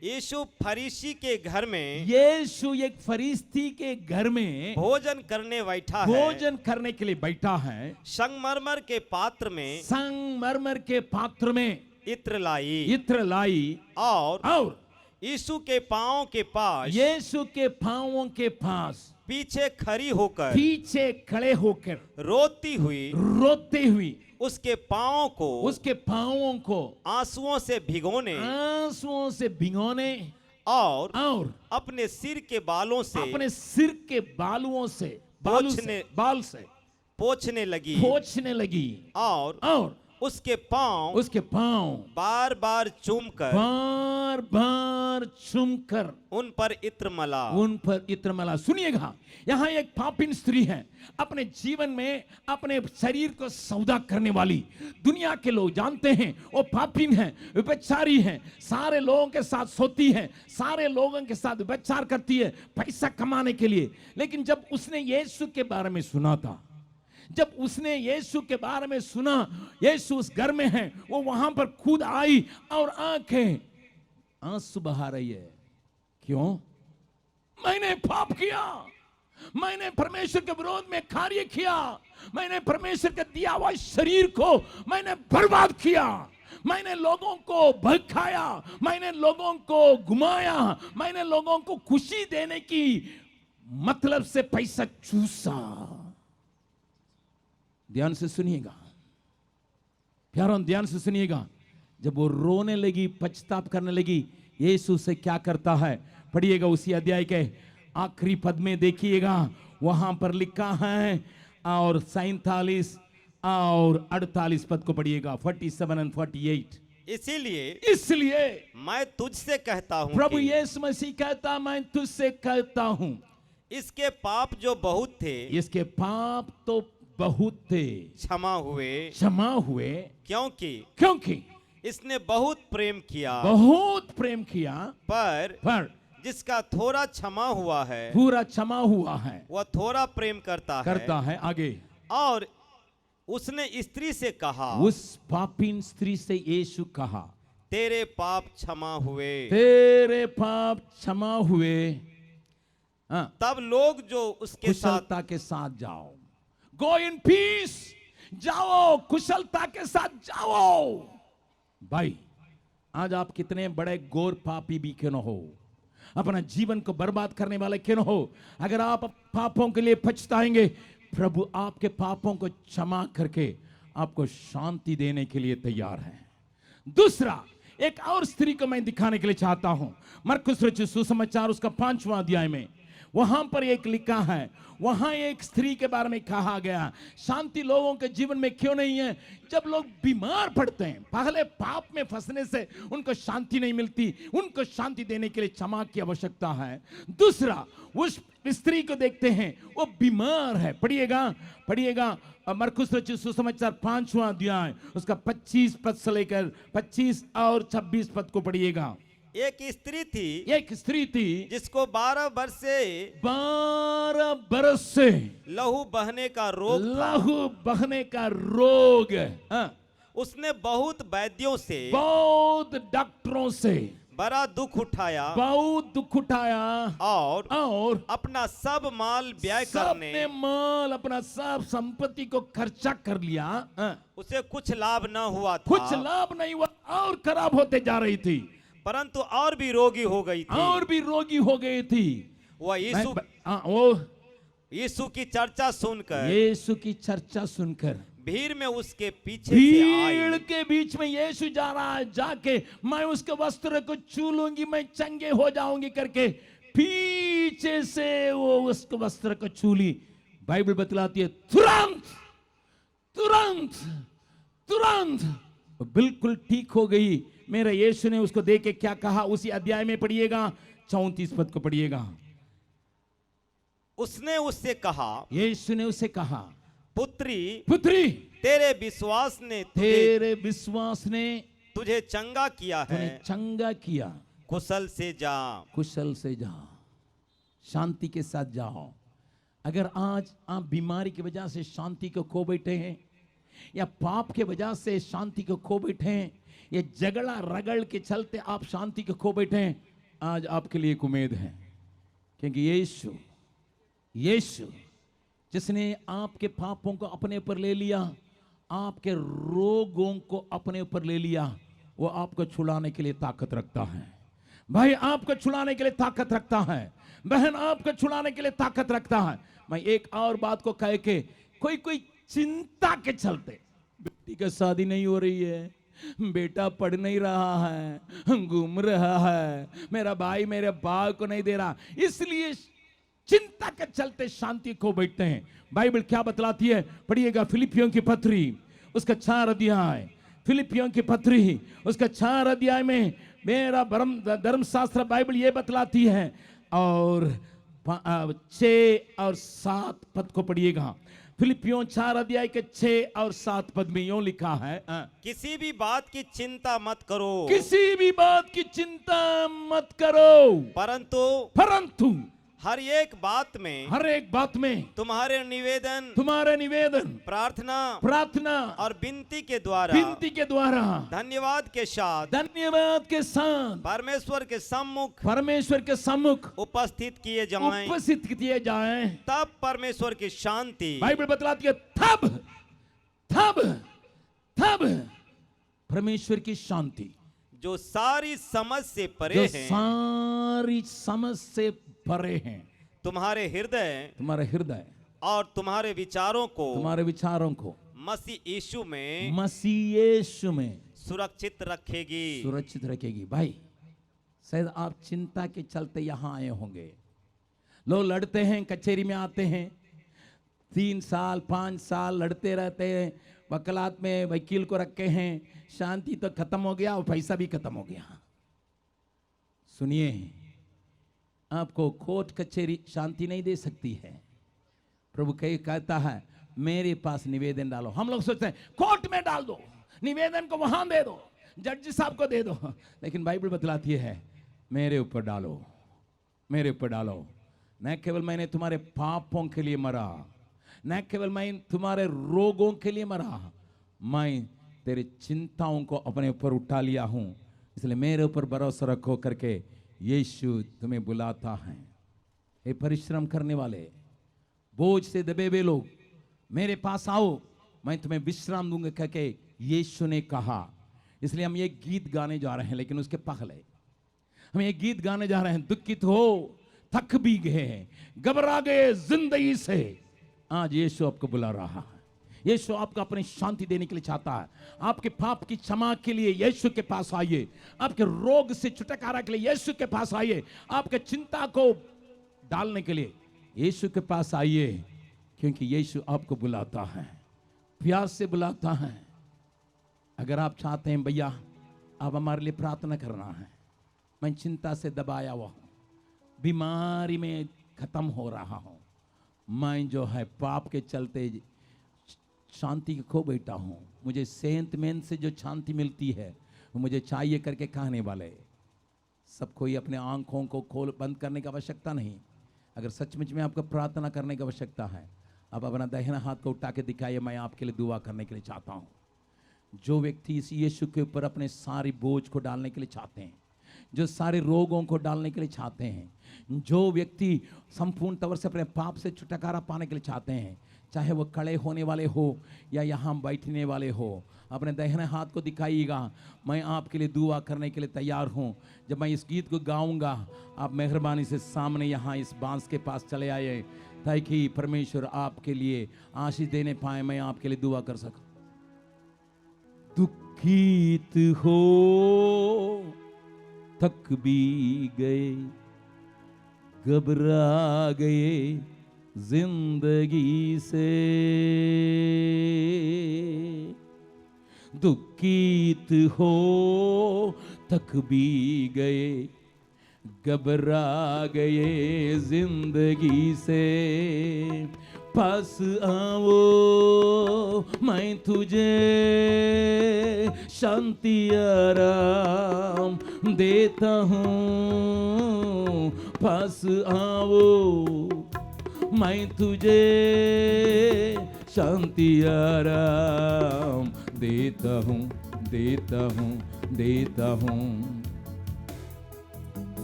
यीशु फरीसी के घर में, यीशु एक फरीसी के घर में भोजन करने के लिए बैठा है। संगमरमर के पात्र में इत्र लाई और यीशु के पांवों के पास पीछे खड़े होकर रोती हुई उसके पांवों को आंसुओं से भिगोने और अपने सिर के बालों से पोंछने लगी और उसके पांव बार बार चूमकर उन पर इत्र मला। सुनिएगा, यहाँ एक पापिन स्त्री है, अपने जीवन में अपने शरीर को सौदा करने वाली, दुनिया के लोग जानते हैं वो पापिन है, व्यभिचारी है, सारे लोगों के साथ सोती है, सारे लोगों के साथ व्यभिचार करती है पैसा कमाने के लिए। लेकिन जब उसने यीशु के बारे में सुना था, जब उसने यीशु के बारे में सुना, यीशु उस घर में है, वो वहां पर कूद आई और आंखें आंसू बहा रही है। क्यों? मैंने पाप किया, मैंने परमेश्वर के विरोध में कार्य किया, मैंने परमेश्वर के दिया हुआ शरीर को मैंने बर्बाद किया, मैंने लोगों को भड़काया, मैंने लोगों को घुमाया, मैंने लोगों को खुशी देने की मतलब से पैसा चूसा। ध्यान से सुनिएगा प्यारों, ध्यान से सुनिएगा। जब वो रोने लगी, पछताप करने लगी, यीशु से क्या करता है पढ़िएगा उसी अध्याय के आखिरी पद में देखिएगा, वहां पर लिखा है, और 47 और 48 पद को पढ़िएगा, 47 और 48। इसलिए मैं तुझसे कहता हूं, प्रभु यीशु मसीह कहता, मैं तुझसे कहता हूं, इसके पाप जो बहुत थे, इसके पाप तो बहुत थे, क्षमा हुए, क्योंकि इसने बहुत प्रेम किया, पर जिसका थोड़ा क्षमा हुआ है, पूरा क्षमा हुआ है, वह थोड़ा प्रेम करता है। आगे, और उसने स्त्री से कहा, उस पापीन स्त्री से यीशु कहा, तेरे पाप क्षमा हुए। तब लोग जो उसके कुशलता के साथ जाओ, गो इन पीस, जाओ कुशलता के साथ जाओ। भाई, आज आप कितने बड़े घोर पापी भी क्यों न हो, अपना जीवन को बर्बाद करने वाले क्यों न हो, अगर आप पापों के लिए पछताएंगे, प्रभु आपके पापों को क्षमा करके आपको शांति देने के लिए तैयार है। दूसरा, एक और स्त्री को मैं दिखाने के लिए चाहता हूं, मरकुस रचित सुसमाचार उसका 5वां अध्याय में, वहां पर एक लिखा है, वहां एक स्त्री के बारे में कहा गया। शांति लोगों के जीवन में क्यों नहीं है? जब लोग बीमार पड़ते हैं, पहले पाप में फंसने से उनको शांति नहीं मिलती, उनको शांति देने के लिए क्षमा की आवश्यकता है। दूसरा, उस स्त्री को देखते हैं, वो बीमार है। पढ़िएगा मरकुस रचित सुसमाचार 5वां अध्याय, उसका 25 पद से लेकर 25 और 26 पद को पढ़िएगा। एक स्त्री थी जिसको 12 बरस से लहू बहने का रोग हाँ। उसने बहुत वैद्यों से, बहुत डॉक्टरों से बड़ा दुख उठाया और अपना सब माल व्यय करने, अपना सब संपत्ति को खर्चा कर लिया। उसे कुछ लाभ न हुआ था, कुछ लाभ नहीं हुआ और खराब होते जा रही थी, परंतु और भी रोगी हो गई थी। वह यीशु की चर्चा सुनकर भीड़ में उसके पीछे भीड़ के बीच में यीशु जा रहा है, जाके मैं उसके वस्त्र को छू लूंगी, मैं चंगे हो जाऊंगी करके पीछे से वो उसके वस्त्र को छू ली। बाइबल बतलाती है तुरंत वो बिल्कुल ठीक हो गई। मेरा यीशु ने उसको देख के क्या कहा, उसी अध्याय में पढ़िएगा, 34 पद को पढ़िएगा। उसने उससे कहा, यीशु ने उससे कहा, पुत्री तेरे विश्वास ने तुझे चंगा किया, कुशल से जा, शांति के साथ जाओ। अगर आज आप बीमारी की वजह से शांति को खो बैठे हैं, या पाप के वजह से शांति को खो बैठे हैं, या झगड़ा रगड़ के चलते आप शांति को खो बैठे हैं, आज आपके लिए एक उम्मीद है। क्योंकि यीशु जिसने आपके पापों को अपने ऊपर ले लिया, आपके रोगों को अपने ऊपर ले लिया, वो आपको छुड़ाने के लिए ताकत रखता है। भाई आपको छुड़ाने के लिए ताकत रखता है, बहन आपको छुड़ाने के लिए ताकत रखता है। मैं एक और बात को कह के, कोई चिंता के चलते, बेटी की शादी नहीं हो रही है, बेटा पढ़ नहीं रहा है, घूम रहा है, मेरा भाई मेरे बाप को नहीं दे रहा, इसलिए चिंता के चलते शांति खो बैठते हैं। बाइबल क्या बतलाती है? पढ़िएगा फिलिपियों की पत्री, उसका 4 अध्याय, फिलिपियों की पत्री उसका 4 अध्याय में मेरा धर्मशास्त्र बाइबल ये बतलाती है, और 6 और 7 पद को पढ़िएगा। फिलिपियों 4 अध्याय के 6 और 7 पद में यूं लिखा है, किसी भी बात की चिंता मत करो, परंतु हर एक बात में तुम्हारे निवेदन प्रार्थना और विनती के द्वारा धन्यवाद के साथ परमेश्वर के सम्मुख उपस्थित किए जाएं, तब परमेश्वर की शांति, बाइबल बतलाती है, तब परमेश्वर की शांति जो सारी समझ से परे हैं, तुम्हारे हृदय और तुम्हारे विचारों को मसीह यीशु में सुरक्षित रखेगी। भाई शायद आप चिंता के चलते यहां आए होंगे। लोग लड़ते हैं, कचहरी में आते हैं, 3 साल 5 साल लड़ते रहते हैं, वकालत में वकील को रखे हैं, शांति तो खत्म हो गया और पैसा भी खत्म हो गया। सुनिए, आपको कोर्ट कचहरी शांति नहीं दे सकती है। प्रभु कहता है, मेरे पास निवेदन डालो। हम लोग सोचते हैं कोर्ट में डाल दो, निवेदन को वहां दे दो, जज साहब को दे दो, लेकिन बाइबल बतलाती है, मेरे ऊपर डालो। न केवल मैंने तुम्हारे पापों के लिए मरा, न केवल मैं तुम्हारे रोगों के लिए मरा, मैं तेरी चिंताओं को अपने ऊपर उठा लिया हूं, इसलिए मेरे ऊपर भरोसा रखो करके यीशु तुम्हें बुलाता है। ये परिश्रम करने वाले, बोझ से दबे हुए लोग, मेरे पास आओ, मैं तुम्हें विश्राम दूंगा करके यीशु ने कहा। इसलिए हम ये गीत गाने जा रहे हैं, लेकिन उसके पहले हम ये गीत गाने जा रहे हैं, दुखित हो, थक भी गए, घबरा गए जिंदगी से, आज यीशु आपको बुला रहा है। यीशु आपको अपनी शांति देने के लिए चाहता है। आपके पाप की क्षमा के लिए यीशु के पास आइए, आपके रोग से छुटकारा के लिए यीशु के पास आइए, आपके चिंता को डालने के लिए यीशु के पास आइए, क्योंकि यीशु आपको बुलाता है, प्यार से बुलाता है। अगर आप चाहते हैं भैया आप हमारे लिए प्रार्थना करना है, मैं चिंता से दबाया हुआ हूँ, बीमारी में खत्म हो रहा हूँ, मैं जो है पाप के चलते शांति खो बैठा हूँ, मुझे सेंट मैन से जो शांति मिलती है वो मुझे चाहिए करके कहने वाले सब कोई अपने आंखों को खोल बंद करने की आवश्यकता नहीं। अगर सचमुच में आपको प्रार्थना करने की आवश्यकता है, आप अपना दाहिना हाथ को उठा के दिखाइए, मैं आपके लिए दुआ करने के लिए चाहता हूँ। जो व्यक्ति इस यीशु के ऊपर अपने सारी बोझ को डालने के लिए चाहते हैं, जो सारे रोगों को डालने के लिए चाहते हैं, जो व्यक्ति संपूर्ण तौर से अपने पाप से छुटकारा पाने के लिए चाहते हैं, चाहे वो खड़े होने वाले हो या यहाँ बैठने वाले हो, अपने दाहिने हाथ को दिखाइएगा, मैं आपके लिए दुआ करने के लिए तैयार हूँ। जब मैं इस गीत को गाऊंगा आप मेहरबानी से सामने यहाँ इस बांस के पास चले आए, ताकि परमेश्वर आपके लिए आशीष देने पाए, मैं आपके लिए दुआ कर सकूं। दुखित हो थक भी गए, घबरा गए जिंदगी से, दुखित हो थक भी गए, घबरा गए जिंदगी से, पास आओ मैं तुझे शांति आराम देता हूँ, पास आओ मैं तुझे शांति आराम देता हूँ, देता हूँ, देता हूँ।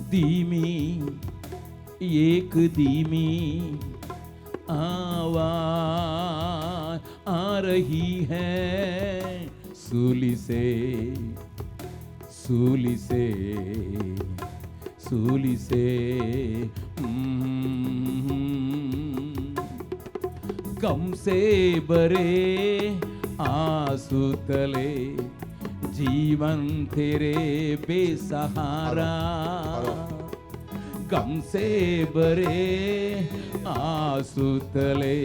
धीमी एक धीमी आवाज आ रही है सूली से, सूली से, सूली से। गम से भरे आंसू तले जीवन तेरे बेसहारा, गम से भरे आंसू तले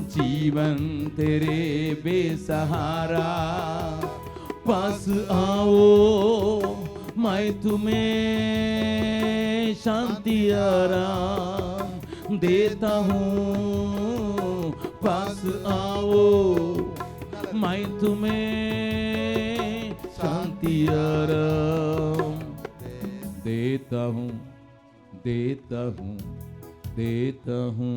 जीवन तेरे बेसहारा, पास आओ मैं तुम्हें शांति आराम देता हूँ, पास आओ मैं तुम्हें शांति आराम देता हूँ, देता हूँ, देता हूँ।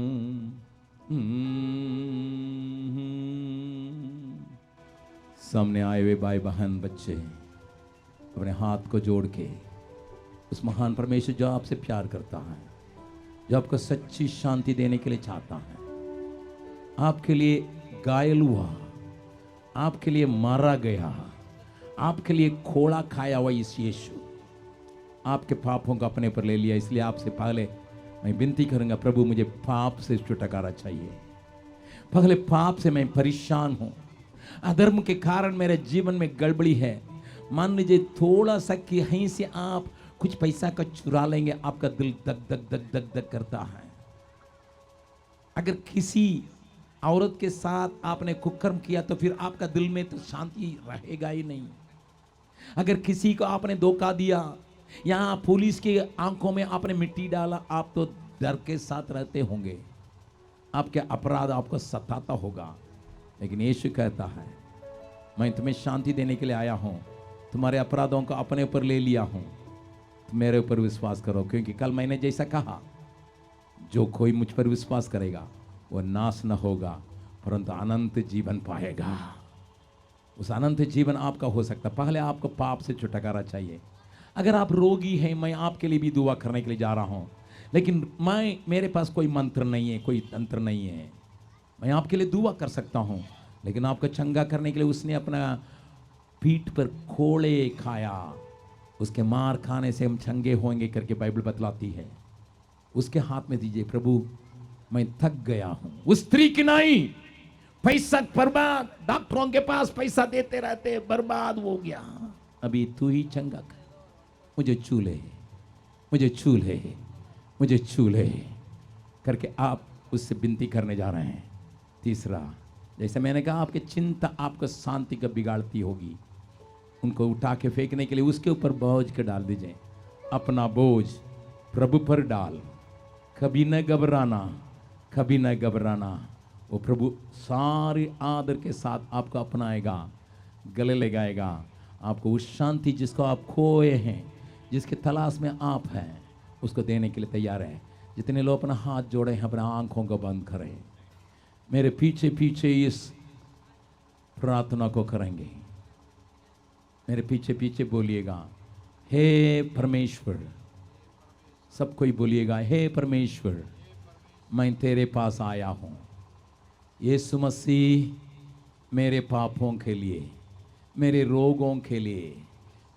सामने आए हुए भाई बहन बच्चे अपने हाथ को जोड़ के उस महान परमेश्वर जो आपसे प्यार करता है, जो आपको सच्ची शांति देने के लिए चाहता है, आपके लिए घायल हुआ, आपके लिए मारा गया, आपके लिए खोड़ा खाया हुआ इस यीशु आपके पापों को अपने पर ले लिया। इसलिए आपसे पहले मैं विनती करूंगा, प्रभु मुझे पाप से छुटकारा चाहिए। पहले पाप से मैं परेशान हूं, अधर्म के कारण मेरे जीवन में गड़बड़ी है। मान लीजिए थोड़ा सा कहीं से आप कुछ पैसा का चुरा लेंगे, आपका दिल दग दग दग दग दग करता है। अगर किसी औरत के साथ आपने कुकर्म किया तो फिर आपका दिल में तो शांति रहेगा ही नहीं। अगर किसी को आपने धोखा दिया, यहाँ पुलिस की आंखों में आपने मिट्टी डाला, आप तो डर के साथ रहते होंगे, आपके अपराध आपको सताता होगा। लेकिन यीशु कहता है मैं तुम्हें शांति देने के लिए आया हूँ, तुम्हारे अपराधों को अपने ऊपर ले लिया हूँ, तो मेरे ऊपर विश्वास करो। क्योंकि कल मैंने जैसा कहा, जो कोई मुझ पर विश्वास करेगा वो नाश न होगा परंतु अनंत जीवन पाएगा। उस अनंत जीवन आपका हो सकता। पहले आपको पाप से छुटकारा चाहिए। अगर आप रोगी हैं, मैं आपके लिए भी दुआ करने के लिए जा रहा हूं, लेकिन मेरे पास कोई मंत्र नहीं है, कोई तंत्र नहीं है। मैं आपके लिए दुआ कर सकता हूं, लेकिन आपको चंगा करने के लिए उसने अपना पीठ पर खोड़े खाया, उसके मार खाने से हम चंगे होंगे करके बाइबल बतलाती है। उसके हाथ में दीजिए, प्रभु मैं थक गया हूं। उस स्त्री की नहीं, पैसा बर्बाद, डॉक्टरों के पास पैसा देते रहते, बर्बाद हो गया। अभी तू ही चंगा कर, मुझे छू ले, मुझे छू ले, मुझे छू ले करके आप उससे विनती करने जा रहे हैं। तीसरा, जैसे मैंने कहा, आपकी चिंता आपको शांति का बिगाड़ती होगी, उनको उठा के फेंकने के लिए उसके ऊपर बोझ के डाल दीजिए। अपना बोझ प्रभु पर डाल, कभी न घबराना, कभी न घबराना। वो प्रभु सारे आदर के साथ आपको अपनाएगा, गले लगाएगा, आपको उस शांति जिसको आप खोए हैं, जिसके तलाश में आप हैं, उसको देने के लिए तैयार है। जितने लोग अपना हाथ जोड़े हैं, अपना आंखों को बंद करें, मेरे पीछे पीछे इस प्रार्थना को करेंगे। मेरे पीछे पीछे बोलिएगा, हे परमेश्वर। सब कोई बोलिएगा, हे परमेश्वर, मैं तेरे पास आया हूँ। यीशु मसीह मेरे पापों के लिए, मेरे रोगों के लिए,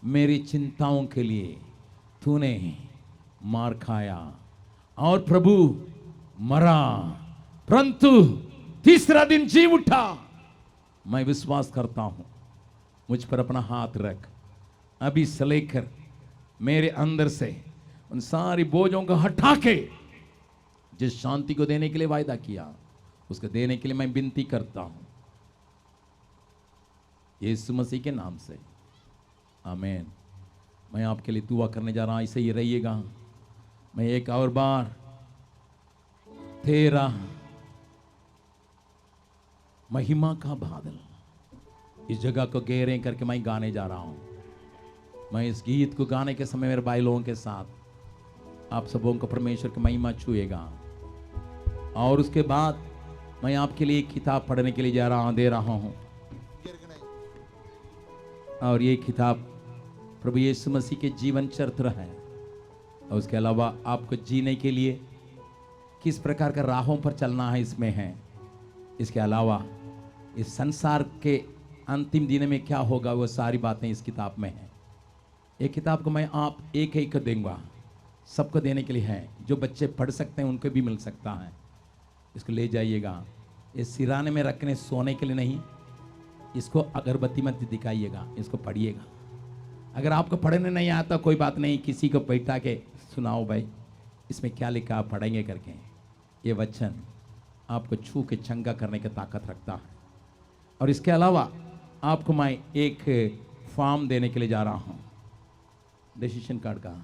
मेरी चिंताओं के लिए तूने मार खाया और प्रभु मरा, परंतु तीसरा दिन जी उठा। मैं विश्वास करता हूं, मुझ पर अपना हाथ रख, अभी से लेकर मेरे अंदर से उन सारी बोझों को हटा के जिस शांति को देने के लिए वायदा किया, उसको देने के लिए मैं विनती करता हूं, यीशु मसीह के नाम से, आमीन। मैं आपके लिए दुआ करने जा रहा हूं, ऐसे ही रहिएगा। मैं एक और बार तेरा महिमा का बादल, इस जगह को घेरे करके मैं गाने जा रहा हूं। मैं इस गीत को गाने के समय मेरे भाई लोगों के साथ आप सबों को परमेश्वर की महिमा छुएगा। और उसके बाद मैं आपके लिए एक किताब पढ़ने के लिए दे रहा हूं। और ये किताब प्रभु यीशु मसीह के जीवन चरित्र है। और उसके अलावा आपको जीने के लिए किस प्रकार का राहों पर चलना है इसमें है। इसके अलावा इस संसार के अंतिम दिन में क्या होगा, वो सारी बातें इस किताब में हैं। एक किताब को मैं आप एक एक दूंगा, सबको देने के लिए है। जो बच्चे पढ़ सकते हैं उनको भी मिल सकता है। इसको ले जाइएगा, ये सिराने में रखने सोने के लिए नहीं, इसको अगरबत्ती मत दिखाइएगा, इसको पढ़िएगा। अगर आपको पढ़ने नहीं आता कोई बात नहीं, किसी को बैठा के सुनाओ, भाई इसमें क्या लिखा, आप पढ़ेंगे करके। ये वचन आपको छू के चंगा करने की ताकत रखता है। और इसके अलावा आपको मैं एक फॉर्म देने के लिए जा रहा हूँ, डिसीजन कार्ड का।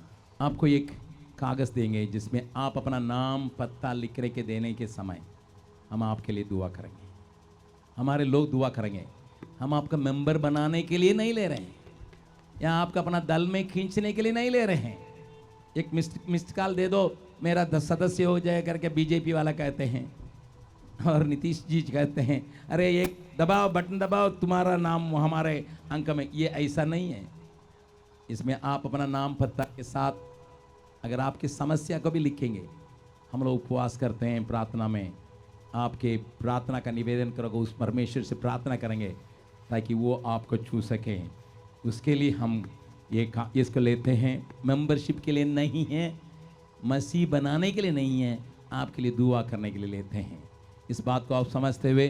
आपको एक कागज़ देंगे जिसमें आप अपना नाम पता लिख के देने के समय हम आपके लिए दुआ करेंगे, हमारे लोग दुआ करेंगे। हम आपका मेंबर बनाने के लिए नहीं ले रहे हैं, या आपका अपना दल में खींचने के लिए नहीं ले रहे हैं। एक मिस्ड कॉल दे दो, मेरा 10 सदस्य हो जाए करके बीजेपी वाला कहते हैं, और नीतीश जी कहते हैं अरे एक दबाओ, बटन दबाओ, तुम्हारा नाम हमारे अंक में। ये ऐसा नहीं है। इसमें आप अपना नाम पता के साथ अगर आपकी समस्या को भी लिखेंगे, हम लोग उपवास करते हैं, प्रार्थना में आपके प्रार्थना का निवेदन करोगे, उस परमेश्वर से प्रार्थना करेंगे ताकि वो आपको छू सकें। उसके लिए हम इसको लेते हैं। मेंबरशिप के लिए नहीं है, मसीह बनाने के लिए नहीं है, आपके लिए दुआ करने के लिए लेते हैं। इस बात को आप समझते हुए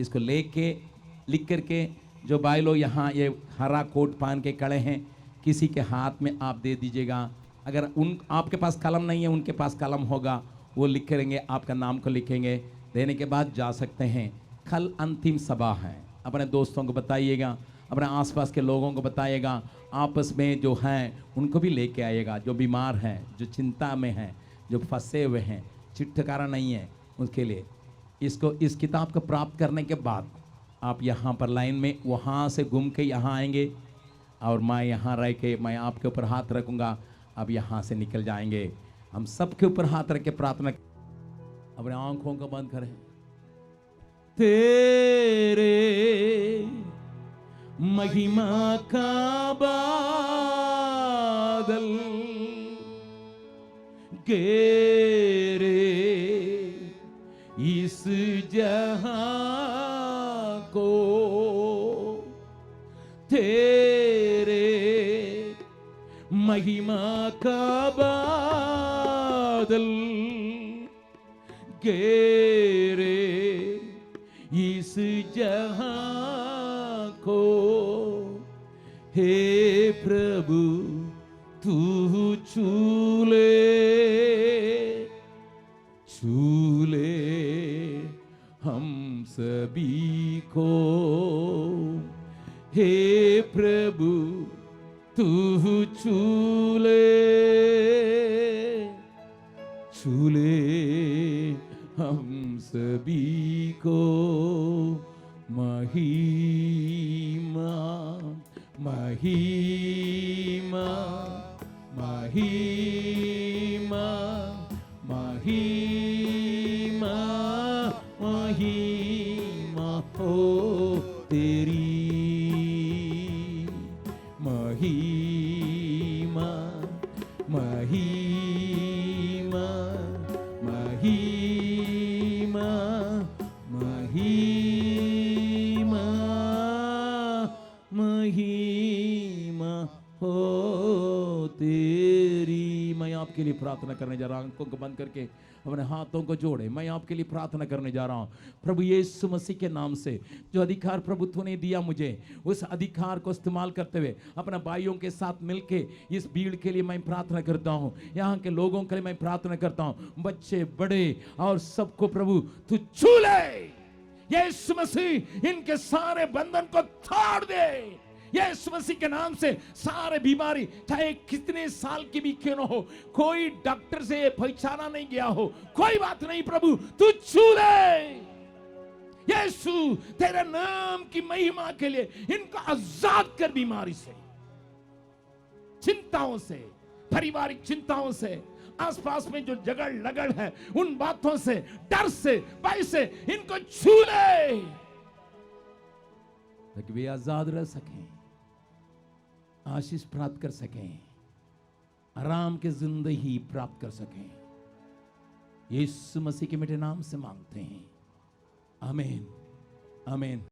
इसको लेके लिख करके, जो भाई लोग यहाँ ये हरा कोट पहन के खड़े हैं, किसी के हाथ में आप दे दीजिएगा। अगर आपके पास कलम नहीं है, उनके पास कलम होगा, वो लिख करेंगे, आपका नाम को लिखेंगे। देने के बाद जा सकते हैं। कल अंतिम सभा है, अपने दोस्तों को बताइएगा, अपने आसपास के लोगों को बताइएगा, आपस में जो हैं उनको भी लेके आइएगा। जो बीमार हैं, जो चिंता में हैं, जो फंसे हुए हैं, छुटकारा नहीं है, उसके लिए इस किताब को प्राप्त करने के बाद आप यहाँ पर लाइन में वहाँ से घूम के यहाँ आएंगे, और मैं यहाँ रह के मैं आपके ऊपर हाथ रखूँगा, आप यहाँ से निकल जाएंगे। हम सबके ऊपर हाथ रख के प्रार्थना, अपने आंखों को बंद करें। तेरे महिमा का बादल घेरे इस जहां को, तेरे महिमा का बादल घेरे इस जहां को। हे प्रभु तू छू ले सभी को। हे प्रभु तू चूले चूले हम सभी को। महिमा महिमा महिमा महिमा महिमा हो तेरी। महिमा महिमा महिमा महिमा महिमा हो तेरी। मैं आपके लिए प्रार्थना करने जा रहा हूं। आंखों को बंद करके अपने हाथों को जोड़े। मैं आपके लिए प्रार्थना करने जा रहा हूं। प्रभु यीशु मसीह के नाम से जो अधिकार प्रभु तूने दिया मुझे, उस अधिकार को इस्तेमाल करते हुए अपने भाइयों के साथ मिलके इस भीड़ के लिए मैं प्रार्थना करता हूं। यहाँ के लोगों के लिए मैं प्रार्थना करता हूं, बच्चे बड़े और सबको प्रभु तू छू ले। यीशु मसीह इनके सारे बंधन को तोड़ दे। यीशु मसीह के नाम से सारे बीमारी, चाहे कितने साल की भी क्यों न हो, कोई डॉक्टर से पहचाना नहीं गया हो, कोई बात नहीं प्रभु तू छू ले। यीशु तेरे नाम की महिमा के लिए इनको आजाद कर बीमारी से, चिंताओं से, पारिवारिक चिंताओं से, आसपास में जो जगड़ लगड़ है उन बातों से, डर से, भय से इनको छू ले ताकि वे आजाद रह सकें, आशीष प्राप्त कर सकें, आराम की जिंदगी प्राप्त कर सकें। यीशु मसीह के मीठे नाम से मांगते हैं, आमीन आमीन।